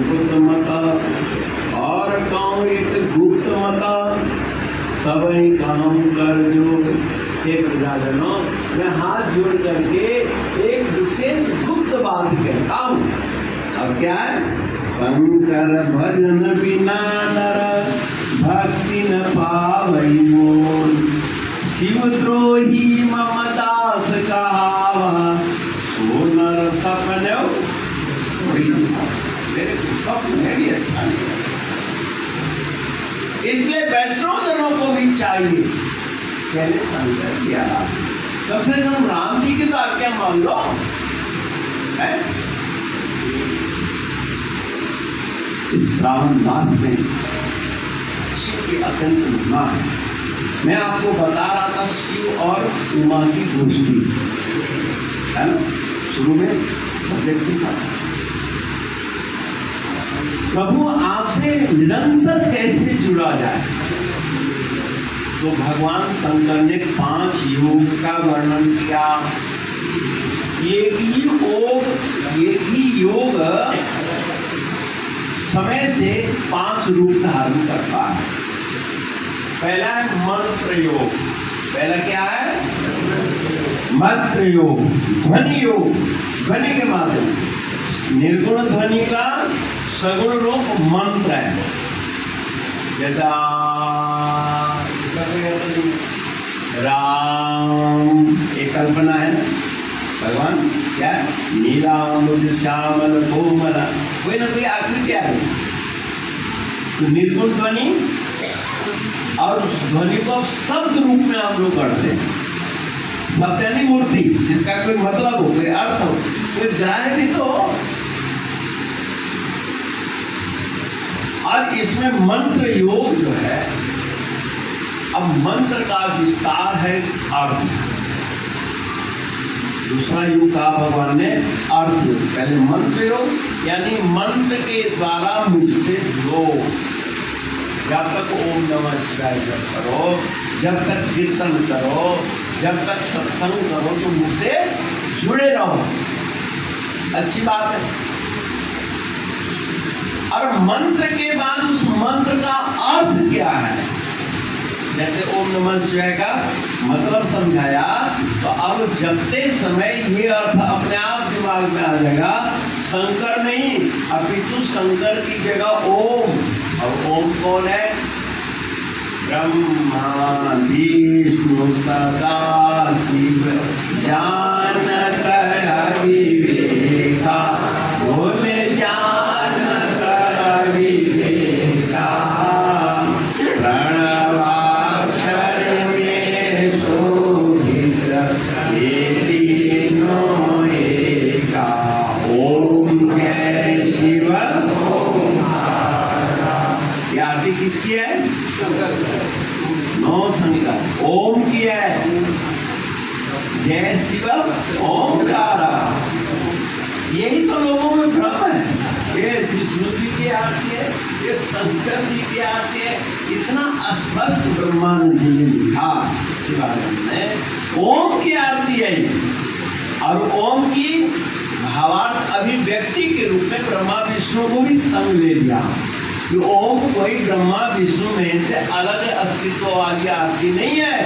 गुप्त मता, और कहूँ एक गुप्त मता, सब ही काम कर जो। हे प्रजाजनों, मैं हाथ जोड़ करके एक विशेष गुप्त बात कहता हूँ। अब क्या है? शंकर भजन बिना नर भक्ति न पावई मोर, शिवद्रोही मम दास कहावा, सो नर सपन मेरे स्वप्न में भी अच्छा नहीं है। इसलिए वैष्णव जनों को भी चाहिए पहले शंकर की आराधना, कम से कम राम जी की तो आज्ञा मान लो है। इस श्रावण मास में शिव की अत्यंत महिमा है। मैं आपको बता रहा था शिव और उमा की गोष्ठी है ना, शुरू में सब्जेक्ट था। प्रभु आपसे निरंतर कैसे जुड़ा जाए, तो भगवान शंकर ने 5 योग का वर्णन किया। एक ही योग समय से 5 रूप धारण करता है। पहला है मंत्र योग। पहला क्या है? मंत्र योग, ध्वनि योग। ध्वनि के माध्यम, निर्गुण ध्वनि का सगुण रूप मंत्र है। जैसा राम एक कल्पना है भगवान क्या नीला मुझ श्यामल कोमल कोई ना कोई आकृति आ रही तो निर्गुण ध्वनि और उस ध्वनि को शब्द रूप में आप लोग करते हैं शब्द यानी मूर्ति जिसका कोई मतलब हो कोई अर्थ हो कोई ग्राह्य भी तो और इसमें मंत्र योग जो है अब मंत्र का विस्तार है अर्थ दूसरा योग कहा भगवान ने अर्थ योग पहले मंत्र योग यानी मंत्र के द्वारा मुझसे जुड़ो जब तक ओम नमः शिवाय जप करो जब तक कीर्तन करो जब तक सत्संग करो तो मुझसे जुड़े रहो अच्छी बात है और मंत्र के बाद उस मंत्र का अर्थ क्या है जैसे ओम नमः शिवाय का मतलब समझाया तो अब जपते समय ये अर्थ अपने आप दिमाग में आ जाएगा शंकर नहीं अपितु शंकर की जगह ओम और ओम कौन है ब्रह्मा विष्णु सदा शिव जानत अविवेका बोले जानत अविवेका किसकी है नो शंकर ओम की है जय शिव ओमकार यही तो लोगों में भ्रम है ये विष्णु जी की आरती है ये शंकर जी की आरती है इतना स्पष्ट ब्रह्मानंद जी ने लिखा शिवानंद ने ओम की आरती है और ओम की भावार्थ अभिव्यक्ति के रूप में ब्रह्मा विष्णु को भी संग ले लिया कि ओम कोई ब्रह्मा विष्णु में से अलग अस्तित्व वाली आरती नहीं है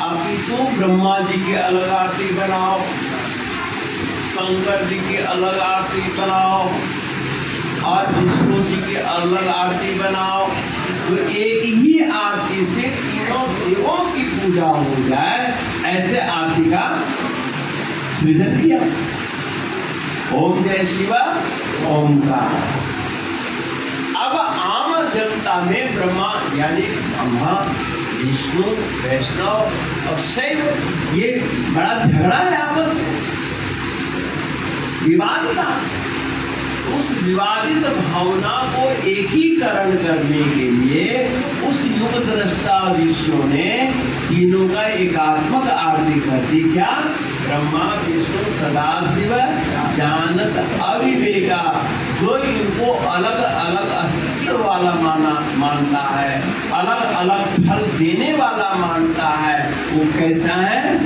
अपितु ब्रह्मा जी की अलग आरती बनाओ शंकर जी की अलग आरती बनाओ और विष्णु जी की अलग आरती बनाओ तो एक ही आरती से तीनों देवों की पूजा हो जाए ऐसे आरती का सृजन किया ओम जय शिवा ओमकार अब आम जनता में ब्रह्मा यानी ब्रह्मा विष्णु वैष्णव और शैव ये बड़ा झगड़ा है आपस में विवादित उस विवादित भावना को एकीकरण करने के लिए उस युग दृष्टा विष्णु ने तीनों का एकात्मक आरती कर दी क्या ब्रह्मा विष्णु सदाशिव जानत अविवेका जो इनको अलग अलग अस्तित्व वाला मानता है अलग अलग फल देने वाला मानता है वो कैसा है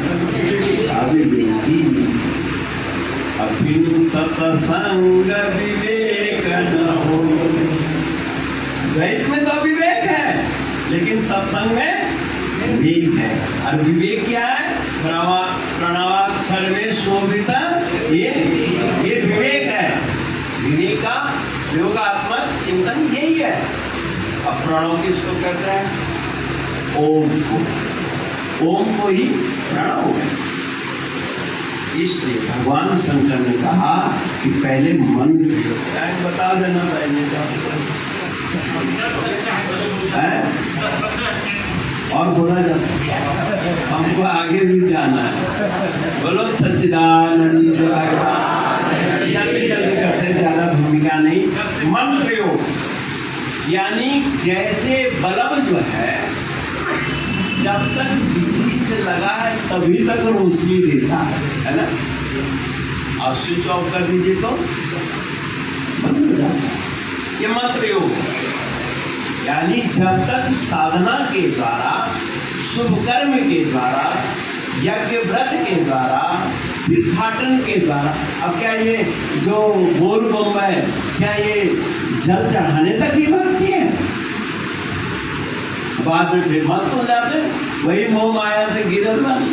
अविवेकी अभिनु सत्संग विवेक न हो द्वैत में तो विवेक है लेकिन सत्संग में विवेक है और विवेक क्या है प्रणवाक्षर में शोभित ये विवेक है विवेक का योगात्मक चिंतन यही है अब प्रणव किसको कहते हैं ओम को ही प्रणव है इसलिए भगवान शंकर ने कहा कि पहले मंत्र बता देना पहले और बोला जा सकता है हमको आगे भी जाना है बोलो सच्चिदानंद जल्दी जल्दी करते ज्यादा भूमिका नहीं मंत्र योग यानी जैसे बल्ब जो है जब तक बिजली से लगा है तभी तक रोशनी देता है ना आप स्विच ऑफ कर दीजिए तो बंद हो जाता है ये मंत्र योग यानी जब तक साधना के द्वारा शुभ कर्म के द्वारा यज्ञ व्रत के द्वारा तीर्थाटन के द्वारा अब क्या ये जो बोल बम है क्या ये जल चढ़ाने तक ही भक्ति है बाद में फिर मस्त हो जाते वही मोह माया से गिरल वाली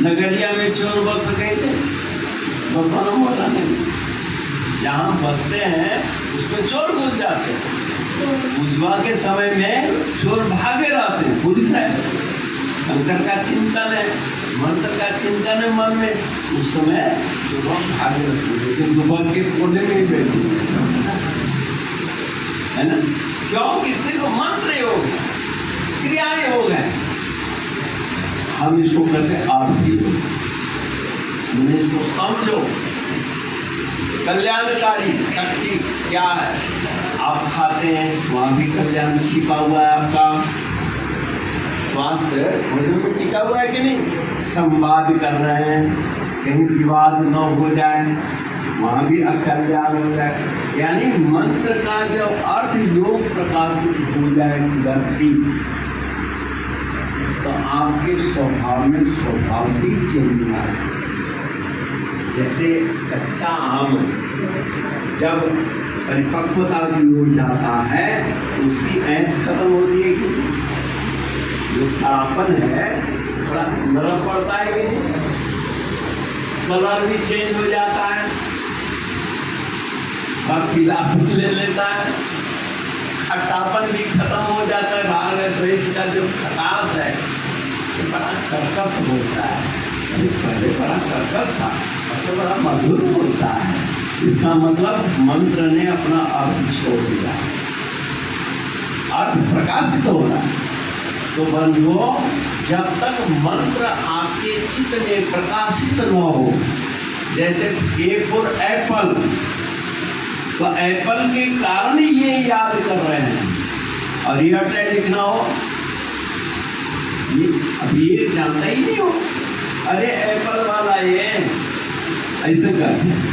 नगरिया में चोर बस गए थे बसाना बोला नहीं जहाँ बसते हैं उसमें चोर घुस जाते हैं उजवा के समय में चोर भागे रहते हैं पुलिस है शंकर का चिंतन है, मंत्र का चिंतन है मन में, उस समय सुबह भाग रखी, लेकिन दोपहर के कोने में ही बैठी है ना, क्योंकि सिर्फ मंत्र योग है, क्रिया योग है। हम इसको कहते हैं आरती योग। मैंने इसको समझो, कल्याणकारी शक्ति क्या है। आप खाते हैं, वहां भी कल्याण छिपा हुआ है, आपका स्वास्थ्य भोजन में टिका हुआ है कि नहीं। संवाद कर रहे हैं, कहीं विवाद न हो जाए, वहां भी अकल्याण हो जाए। यानी मंत्र का जब अर्थ योग प्रकाशित हो जाए धरती, तो आपके स्वभाव में स्वभाव से चेंज आए। जैसे कच्चा आम जब परिपक्वता की ओर जाता है, उसकी ऐंठ खत्म होती है कि जो खराबन है थोड़ा नरम पड़ता है कि नहीं, कलर भी चेंज हो जाता है और पीलापन ले लेता है, खट्टापन भी खत्म हो जाता है। भाग इसका जो खटास है ये बड़ा कर्कश होता है, पहले बड़ा कर्कश था, तो बड़ा मधुर होता है। इसका मतलब मंत्र ने अपना अर्थ छोड़ दिया, अर्थ प्रकाशित हो रहा है। तो बंधुओं, जब तक मंत्र आपके चित्त में प्रकाशित न हो, जैसे ए फॉर एप्पल, तो एप्पल के कारण ही ये याद कर रहे हैं, और एयरटेल लिखना हो, ये अभी ये जानता ही नहीं हो, अरे एप्पल वाला ये ऐसे करते हैं,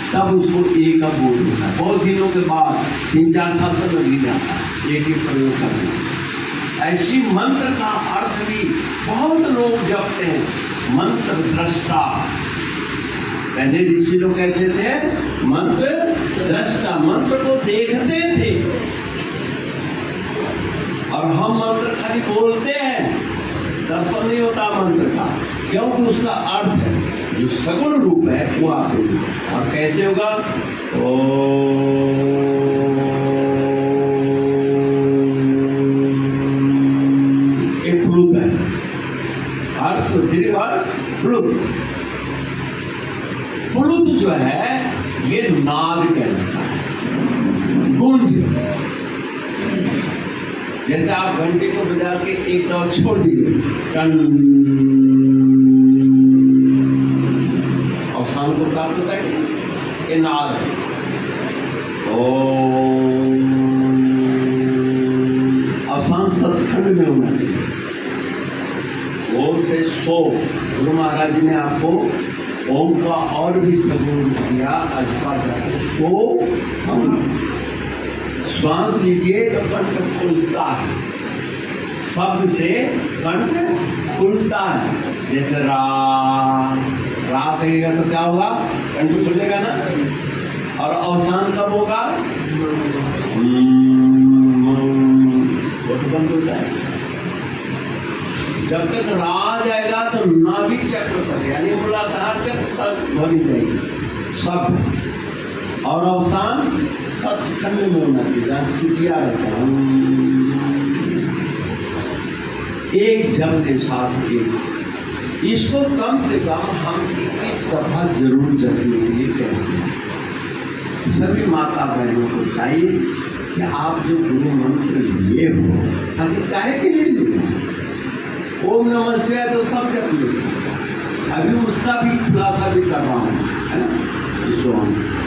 तब उसको एक का बोल होता है। बहुत दिनों के बाद 3-4 साल तक लग जाता है एक ही प्रयोग करने। ऐसी मंत्र का अर्थ भी बहुत लोग जपते हैं। मंत्र दृष्टा, पहले ऋषि लोग कहते थे मंत्र दृष्टा, मंत्र को देखते थे, और हम मंत्र खाली बोलते हैं, दर्शन नहीं होता मंत्र का, क्योंकि उसका अर्थ है जो सगुण रूप है वो आप होगा। और कैसे होगा? एक फ्लूट है, अर्थ फ्लूट। फ्लूट जो है ये नाद कहलाता है, गूंज। जैसे आप घंटे को बजा के एक दौर छोड़ दीजिए, अवसान को प्राप्त होता है, ये नाद है। अवसान सचखंड में होना चाहिए। ओम से सो, गुरु महाराज जी ने आपको ओम का और भी सगुण दिया। अजपा जाके सो, श्वास लीजिए तो कंठ खुलता है, शब्द से कंठ खुलता है। जैसे रा कहेगा तो क्या होगा? कंठ खुलेगा ना। और अवसान कब होगा? बंद हो जाए। जब तक रा जाएगा तो नाभि चक्र तक, यानी मूलाधार चक्र तक भरी जाएगी शब्द। और अवसान सचखंड में होना चाहिए, छुटिया रहता है। एक जब के साथ एक, इसको कम से कम हम 21 दफा जरूर जपने के लिए कहते हैं। सभी माता बहनों को चाहिए कि आप जो गुरु मंत्र लिए हो, ताकि काहे के लिए लिए ओम नमः शिवाय तो सब जप लिए, अभी उसका भी खुलासा भी कर रहा हूँ, है ना।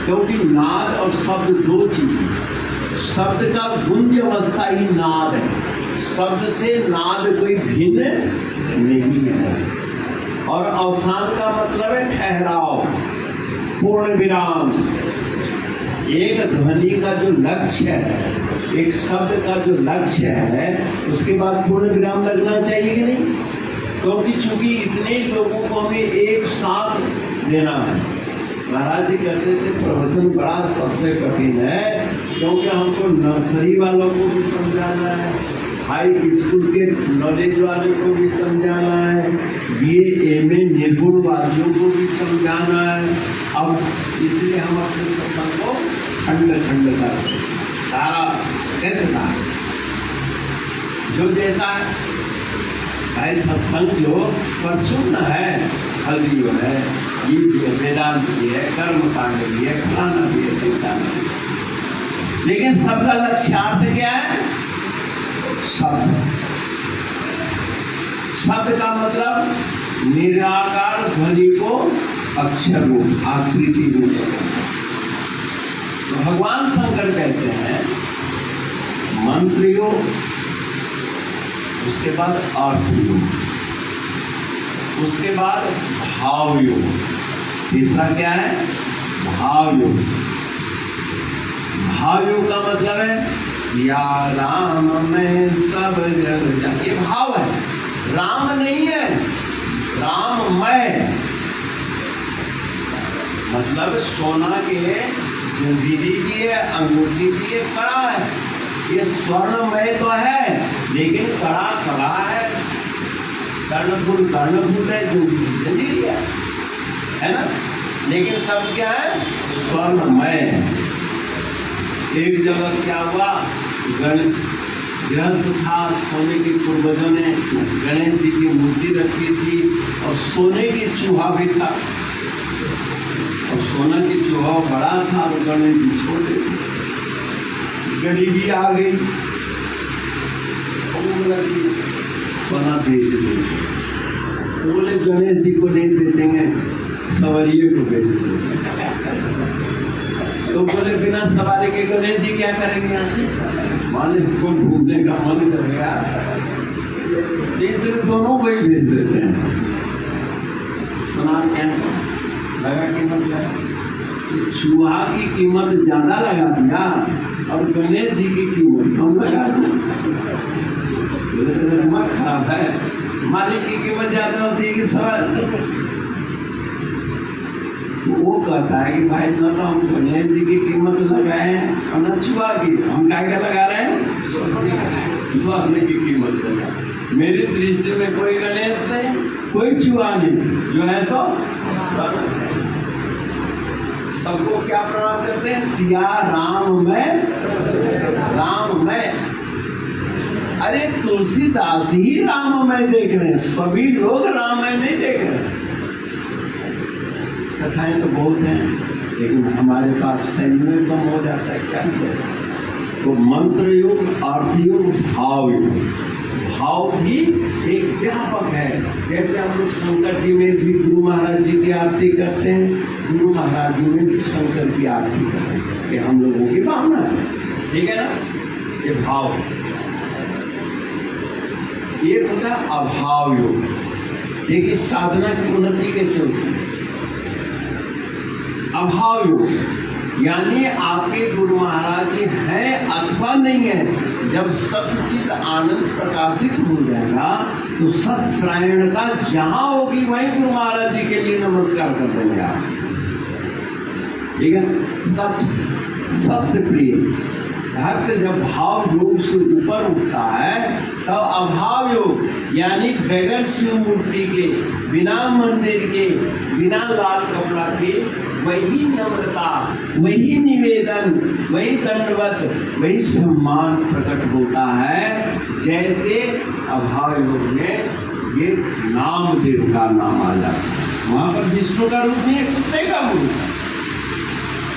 क्योंकि नाद और शब्द दो चीज। शब्द का गुंज अवस्था ही नाद है, शब्द से नाद कोई भिन्न नहीं है। और अवसान का मतलब है ठहराव, पूर्ण विराम। एक ध्वनि का जो लक्ष्य है, एक शब्द का जो लक्ष्य है, उसके बाद पूर्ण विराम लगना चाहिए कि नहीं? क्योंकि चूंकि इतने लोगों को हमें एक साथ देना है। महाराज जी कहते थे प्रवचन बड़ा सबसे कठिन है, क्योंकि हमको नर्सरी वालों को भी समझाना है, हाई स्कूल के नॉलेज वालों को भी समझाना है, BA MA निर्गुण वासियों को भी समझाना है। अब इसलिए हम अपने सत्संग को खंड खंड कर सारा कैसे था, जो जैसा है भाई, सत्संग जो परचूर्ण है, हल्दियो है, ये भी है, वेदांत भी है, कर्म कांड भी है, फलाना भी है, चिंताना भी है, लेकिन सबका लक्ष्यार्थ क्या है? शब्द। शब्द का मतलब निराकार ध्वनि को अक्षर रूप, आकृति रूप। तो भगवान शंकर कहते हैं मंत्र योग, उसके बाद अर्थ योग, उसके बाद भाव योग, तीसरा क्या है? भाव योग। भाव योग का मतलब है सिया राम में सब जग जान, ये भाव है, राम नहीं है, राममय। मतलब सोना के जंजीरी की है, अंगूठी की है, कड़ा है, ये स्वर्णमय तो है लेकिन कड़ा कड़ा है, कर्णफूल कर्णफूल है, जंजीरी है ना, लेकिन सब क्या है? स्वर्णमय। एक जगह क्या हुआ, गृहस्थ था, सोने के पूर्वजों ने गणेश जी की मूर्ति रखी थी और सोने की चूहा भी था, और सोना की चूहा बड़ा था और गणेश जी छोटे थे। गरीबी आ गई, बना बेच दे, बोले गणेश जी को नहीं बेचेंगे, सवारियों को बेच देंगे। तो बोले बिना सवारी के गणेश जी क्या करेंगे? माने को घूमने का मन करेगा, इसलिए दोनों को ही भेज देते हैं। सुना क्या लगा कीमत लगा, चूहा की कीमत ज्यादा लगा दिया और गणेश जी की कीमत कम लगा दी। दिमाग खराब है, मालिक की कीमत ज्यादा होती है कि सवाल। वो कहता है कि भाई न तो हम गणेश जी की कीमत लगाए हैं और न चूहा की, हम क्या क्या लगा रहे हैं? स्वर्ण की कीमत लगा। मेरी दृष्टि में कोई गणेश नहीं, कोई चूहा नहीं, जो है तो सबको क्या प्रणाम करते हैं? सिया राम में, राम में। अरे तुलसीदास ही राम में देख रहे हैं, सभी लोग राम में नहीं देख रहे हैं। कथाएं तो बहुत हैं लेकिन हमारे पास टाइम में कम हो जाता है, क्या करें? तो मंत्र युग, अर्थ युग, भाव युग। भाव भी एक व्यापक है। जैसे हम लोग शंकर जी में भी गुरु महाराज जी की आरती करते हैं, गुरु महाराज जी में भी शंकर की आरती करते हैं, ये हम लोगों की भावना है, ठीक है ना? ये भाव। ये होता है अभाव योग। देखिए साधना की उन्नति कैसे होती है? अभाव योग यानी आपके गुरु महाराज जी हैं अथवा नहीं है, जब सच्चित आनंद प्रकाशित हो जाएगा तो सत्प्रायणता जहां होगी वहीं गुरु महाराज जी के लिए नमस्कार कर देंगे आप, ठीक है? सत्य प्रिय भक्त जब भाव योग से ऊपर उठता है तब अभाव योग यानी बगैर शिव मूर्ति के, बिना मंदिर के, बिना लाल कपड़ा के, वही नम्रता, वही निवेदन, वही दंडवत, वही सम्मान प्रकट होता है जैसे अभाव योग में ये नामदेव का नाम आ जाता है। वहां पर विष्णु का रूप नहीं है, कुत्ते का रूप है,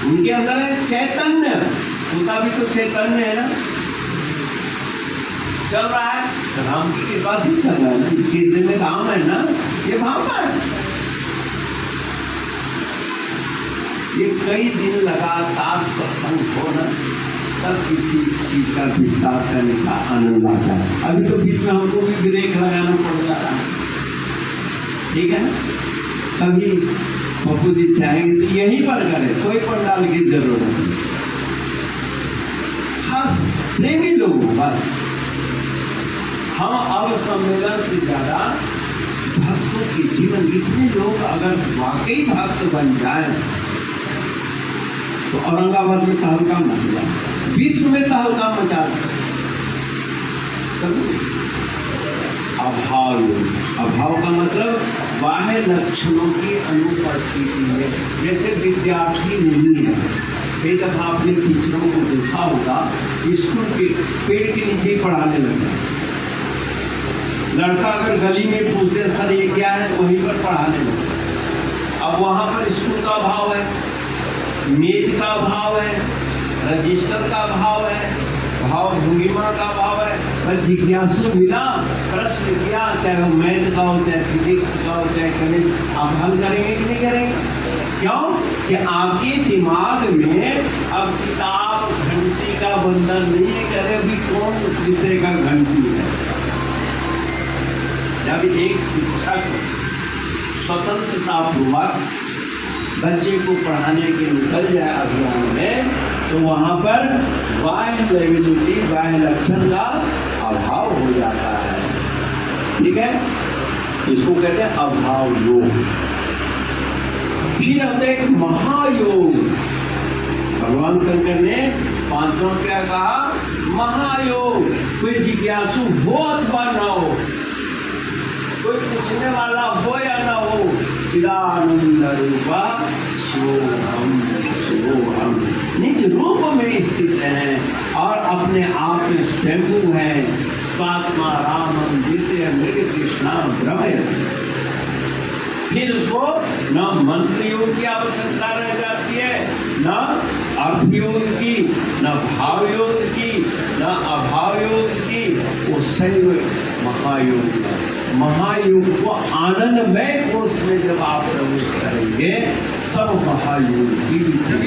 उनके अंदर है चैतन्य, उनका भी तो चैतन्य है ना, चल रहा है राम की कृपा से चल रहा है ना, इसके दिल में काम है ना, ये भावना है। ये कई दिन लगातार सत्संग होना तब किसी चीज का विस्तार करने का आनंद आता है। अभी तो बीच में हमको भी ब्रेक लगाना पड़ जाता है, ठीक है ना? कभी पप्पू जी चाहेंगे तो यहीं पर करें, कोई पंडाल की जरूरत नहीं, खास प्रेमी लोग बस। हम अब सम्मेलन से ज्यादा भक्तों के जीवन, इतने लोग अगर वाकई भक्त बन जाए तो औरंगाबाद में तहलका मच जाए, विश्व में तहलका मचा सकते। अभाव, अभाव का मतलब बाह्य लक्षणों की अनुपस्थिति है। जैसे विद्यार्थी नहीं है, कई दफा आपने टीचरों को देखा होगा स्कूल के पेड़ के नीचे ही पढ़ाने लगा, लड़का अगर गली में पूछते सर ये क्या है, वहीं पर पढ़ाने लगो। अब वहां पर स्कूल का अभाव है, मेज का अभाव है, रजिस्टर का अभाव है, भाव भूमिमा का अभाव है। पर जिज्ञासु मिला, प्रश्न किया, चाहे वो मैथ का हो, चाहे फिजिक्स का हो, चाहे गणित, आप हल करेंगे कि नहीं करेंगे? क्यों कि आपके दिमाग में अब किताब घंटी का बंधन नहीं है। करे अभी कौन विषय का घंटी है? जब एक शिक्षक स्वतंत्रता पूर्वक बच्चे को पढ़ाने के निकल जाए अभियान में, तो वहां पर बाह्य लेबिलिटी, बाह्य लक्षण का अभाव हो जाता है। ठीक है, इसको कहते हैं अभाव योग। फिर आता है एक महायोग। भगवान शंकर ने पांचों क्या कहा? महायोग। कोई जिज्ञासु हो अथवा न हो, कोई पूछने वाला हो या ना हो, चिदानंद रूपा शिवोहम शिवोहम, निज रूप में स्थित है और अपने आप में स्वयं है। स्वात्मा रामम जिसे मृग कृष्णा ब्रह्म। फिर उसको न मंत्र योग की आवश्यकता रह जाती है, न अर्थ योग की, न भाव योग की, न अभाव योग की। वो सही महायोग है। महायोग को आनंदमय कोष में जब आप प्रवेश करेंगे तब महायोग की विषय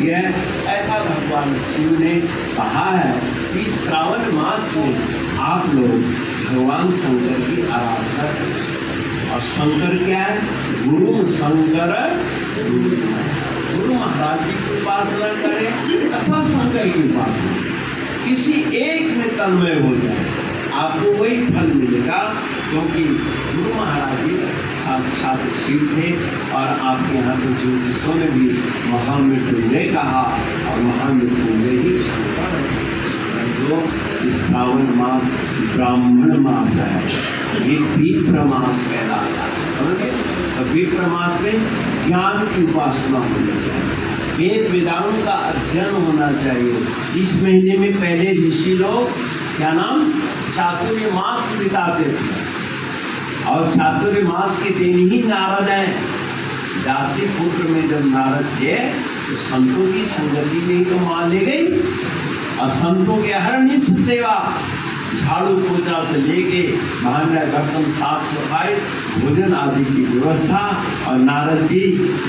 है। ऐसा भगवान शिव ने कहा है कि श्रावण मास में आप लोग भगवान शंकर की आराधना करें। और शंकर क्या है? गुरु शंकर, गुरु महाराज जी की उपासना करें अथवा शंकर की उपासना, किसी एक में तन्मय हो जाए, आपको वही फल मिलेगा। क्योंकि गुरु महाराज जी साक्षात शिव थे और आपके यहाँ के ज्योतिषों ने भी महामृत्युंजय कहा और महामृत्युंजय ही शंकर है। जो श्रावण मास ब्राह्मण मास है, ये विप्र मास कहलाता है। तो विप्र मास में ज्ञान की उपासना होनी चाहिए, वेद वेदांत का अध्ययन होना चाहिए। इस महीने में पहले ऋषि लोग क्या नाम चातुर्य मास बिताते थे और चातुर्य मास के दिन ही नारद है। दासी पुत्र में जब नारद थे तो संतों की संगति में ही तो मान ले गई और संतों के हरणी सेवा, झाड़ू पोछा से लेके भांडा बर्तन साफ सफाई, भोजन आदि की व्यवस्था। और नारद जी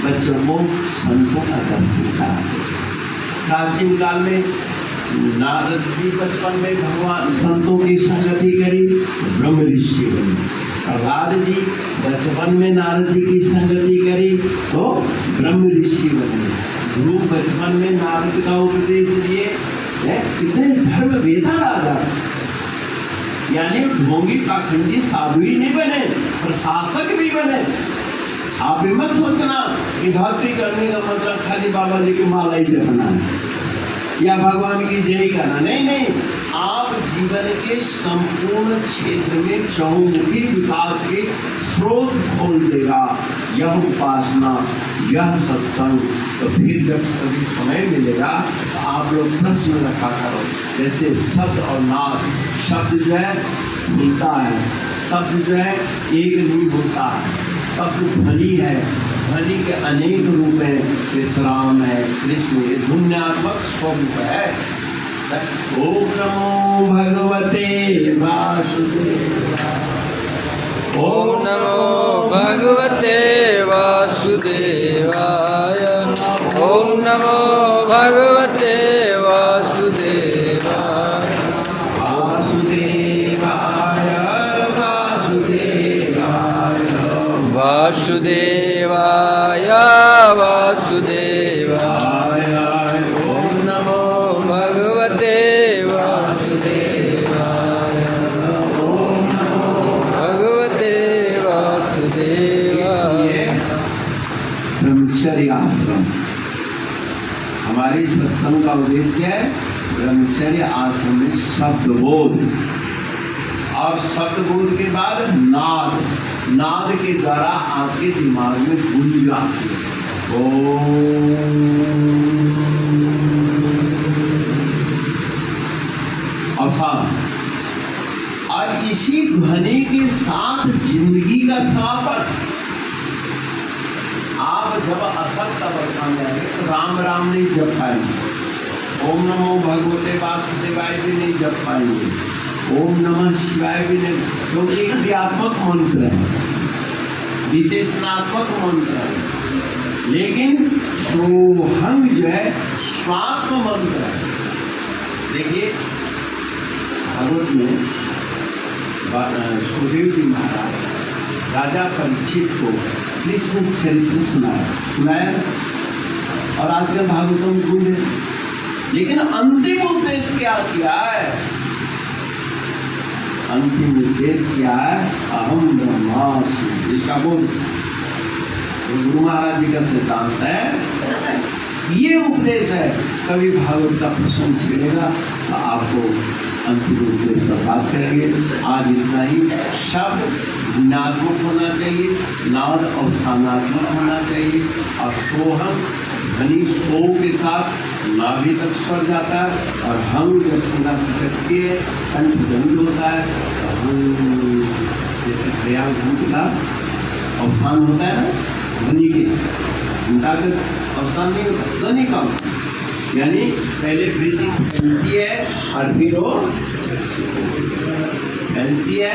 बच्चों को संतों का दर्शन कराते। प्राचीन काल में नारद जी बचपन में भगवान संतों की संगति करी, ब्रह्म ऋषि बने। प्रहलाद जी बचपन में नारद जी की संगति करी तो ब्रह्म ऋषि बने। ध्रुव बचपन में नारद का उपदेश लिए। कितने धर्म वेदा राजा, यानी ढोंगी पाखंडी साधु ही नहीं बने, प्रशासक भी बने। आप भी मत सोचना कि भक्ति करने का मतलब खाली बाबा जी की माला ही जपना है या भगवान की जय करना। नहीं नहीं, आप जीवन के संपूर्ण क्षेत्र में चहुमुखी विकास के स्रोत खोल देगा यह उपासना, यह सत्संग। तो फिर जब कभी समय मिलेगा तो आप लोग प्रश्न रखा करो। जैसे शब्द और नाद, शब्द जो है मिलता है, शब्द जो है एक नहीं होता है, शब्द ध्वनि है, ध्वनि के अनेक रूप हैं। जैसे राम है, कृष्ण, ये ध्वन्यात्मक स्वरूप है। ओम नमो भगवते वासुदेवाय। ओम नमो भगवते वासुदेवाय। ओम नमो भगवते वासुदेवाय। वासुदेवाय वासुदेवाय वासुदेवाय वासुदेवाय। ओम नमो भगवते वासुदेवाय। ओम नमो भगवते वासुदेवाय। ब्रह्मचर्य आश्रम हमारी सत्संग का उद्देश्य है। ब्रह्मचर्य आश्रम में शब्द बोध और शब्द बोध के बाद नाद, नाद के द्वारा आपके दिमाग में गूंज आती है। और इसी ध्वनि के साथ जिंदगी का समापन। आप जब असक्त अवस्था में आएंगे तो राम राम नहीं जप पाएंगे, ओम नमो भगवते वासुदेवाय भी नहीं जप पाएंगे, ओम नमः शिवाय भी नहीं, क्योंकि क्रियात्मक मंत्र है, विशेषणात्मक मंत्र है। लेकिन सोहम जो है स्वात्म मंत्र है। देखिए भागवत में सुखदेव जी महाराज राजा परीक्षित को कृष्ण चरित्र सुनाया और आज के भागवतों में गूंजे। लेकिन अंतिम उपदेश क्या किया है? अंतिम उपदेश क्या है? अहम ब्रह्मास्मि। इसका बोल गुरु महाराज जी का सिद्धांत है, ये उपदेश है। कभी भागवत का प्रसंग छेड़ेगा तो आपको अंतिम उपदेश पर बात करेंगे। आज इतना ही। शब्द ध्वन्यात्मक होना चाहिए, नाद अवसानात्मक होना चाहिए, और सोहम ध्वनि सो के साथ नाभि तक स्वर जाता है, और हम जब संज्ञा चटके कंठ बंद होता है तो हम जैसे प्रयाग घंट का अवसान होता है ना ध्वनि के, घंटा का अवसान नहीं होता, ध्वनि का। यानी पहले ब्रीथिंग फैलती है और फिर वो फैलती है।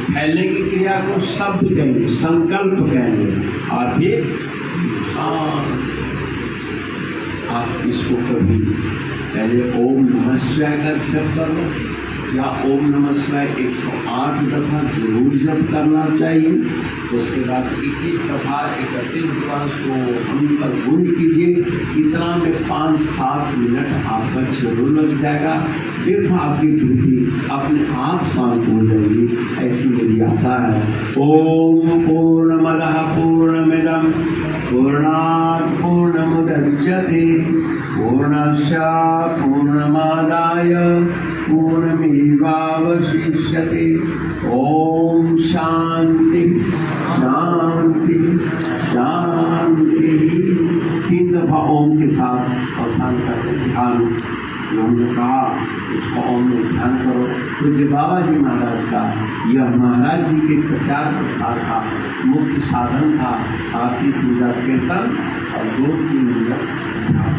फैलने की क्रिया को शब्द कहेंगे, संकल्प कहेंगे, और फिर आप इसको कभी पहले ओम नमः शिवाय का जप कर लो, या ओम नमः शिवाय 108 दफा जरूर जप करना चाहिए। उसके बाद 21 दफा 31 बार सो हम तक गुण कीजिए। इतना में 5-7 मिनट आपका जरूर लग जाएगा, फिर आपकी पृथ्वी अपने आप शांत हो जाएगी, ऐसी मेरी आशा है। ओम पूर्णमदः पूर्णमिदं पूर्णात् पूर्णमुदच्यते पूर्णस्य पूर्णमादाय पूर्णमेवावशिष्यते। ओम शांति शांति शांति। 3 दफा ओम के साथ अवसान करके ध्यान, जो हमने कहा उसको ओम में ध्यान करो। पूज्य बाबा जी महाराज का यह महाराज जी के प्रचार प्रसार का मुख्य साधन था। आरती पूजा कीर्तन और 2-3 मिनट ध्यान।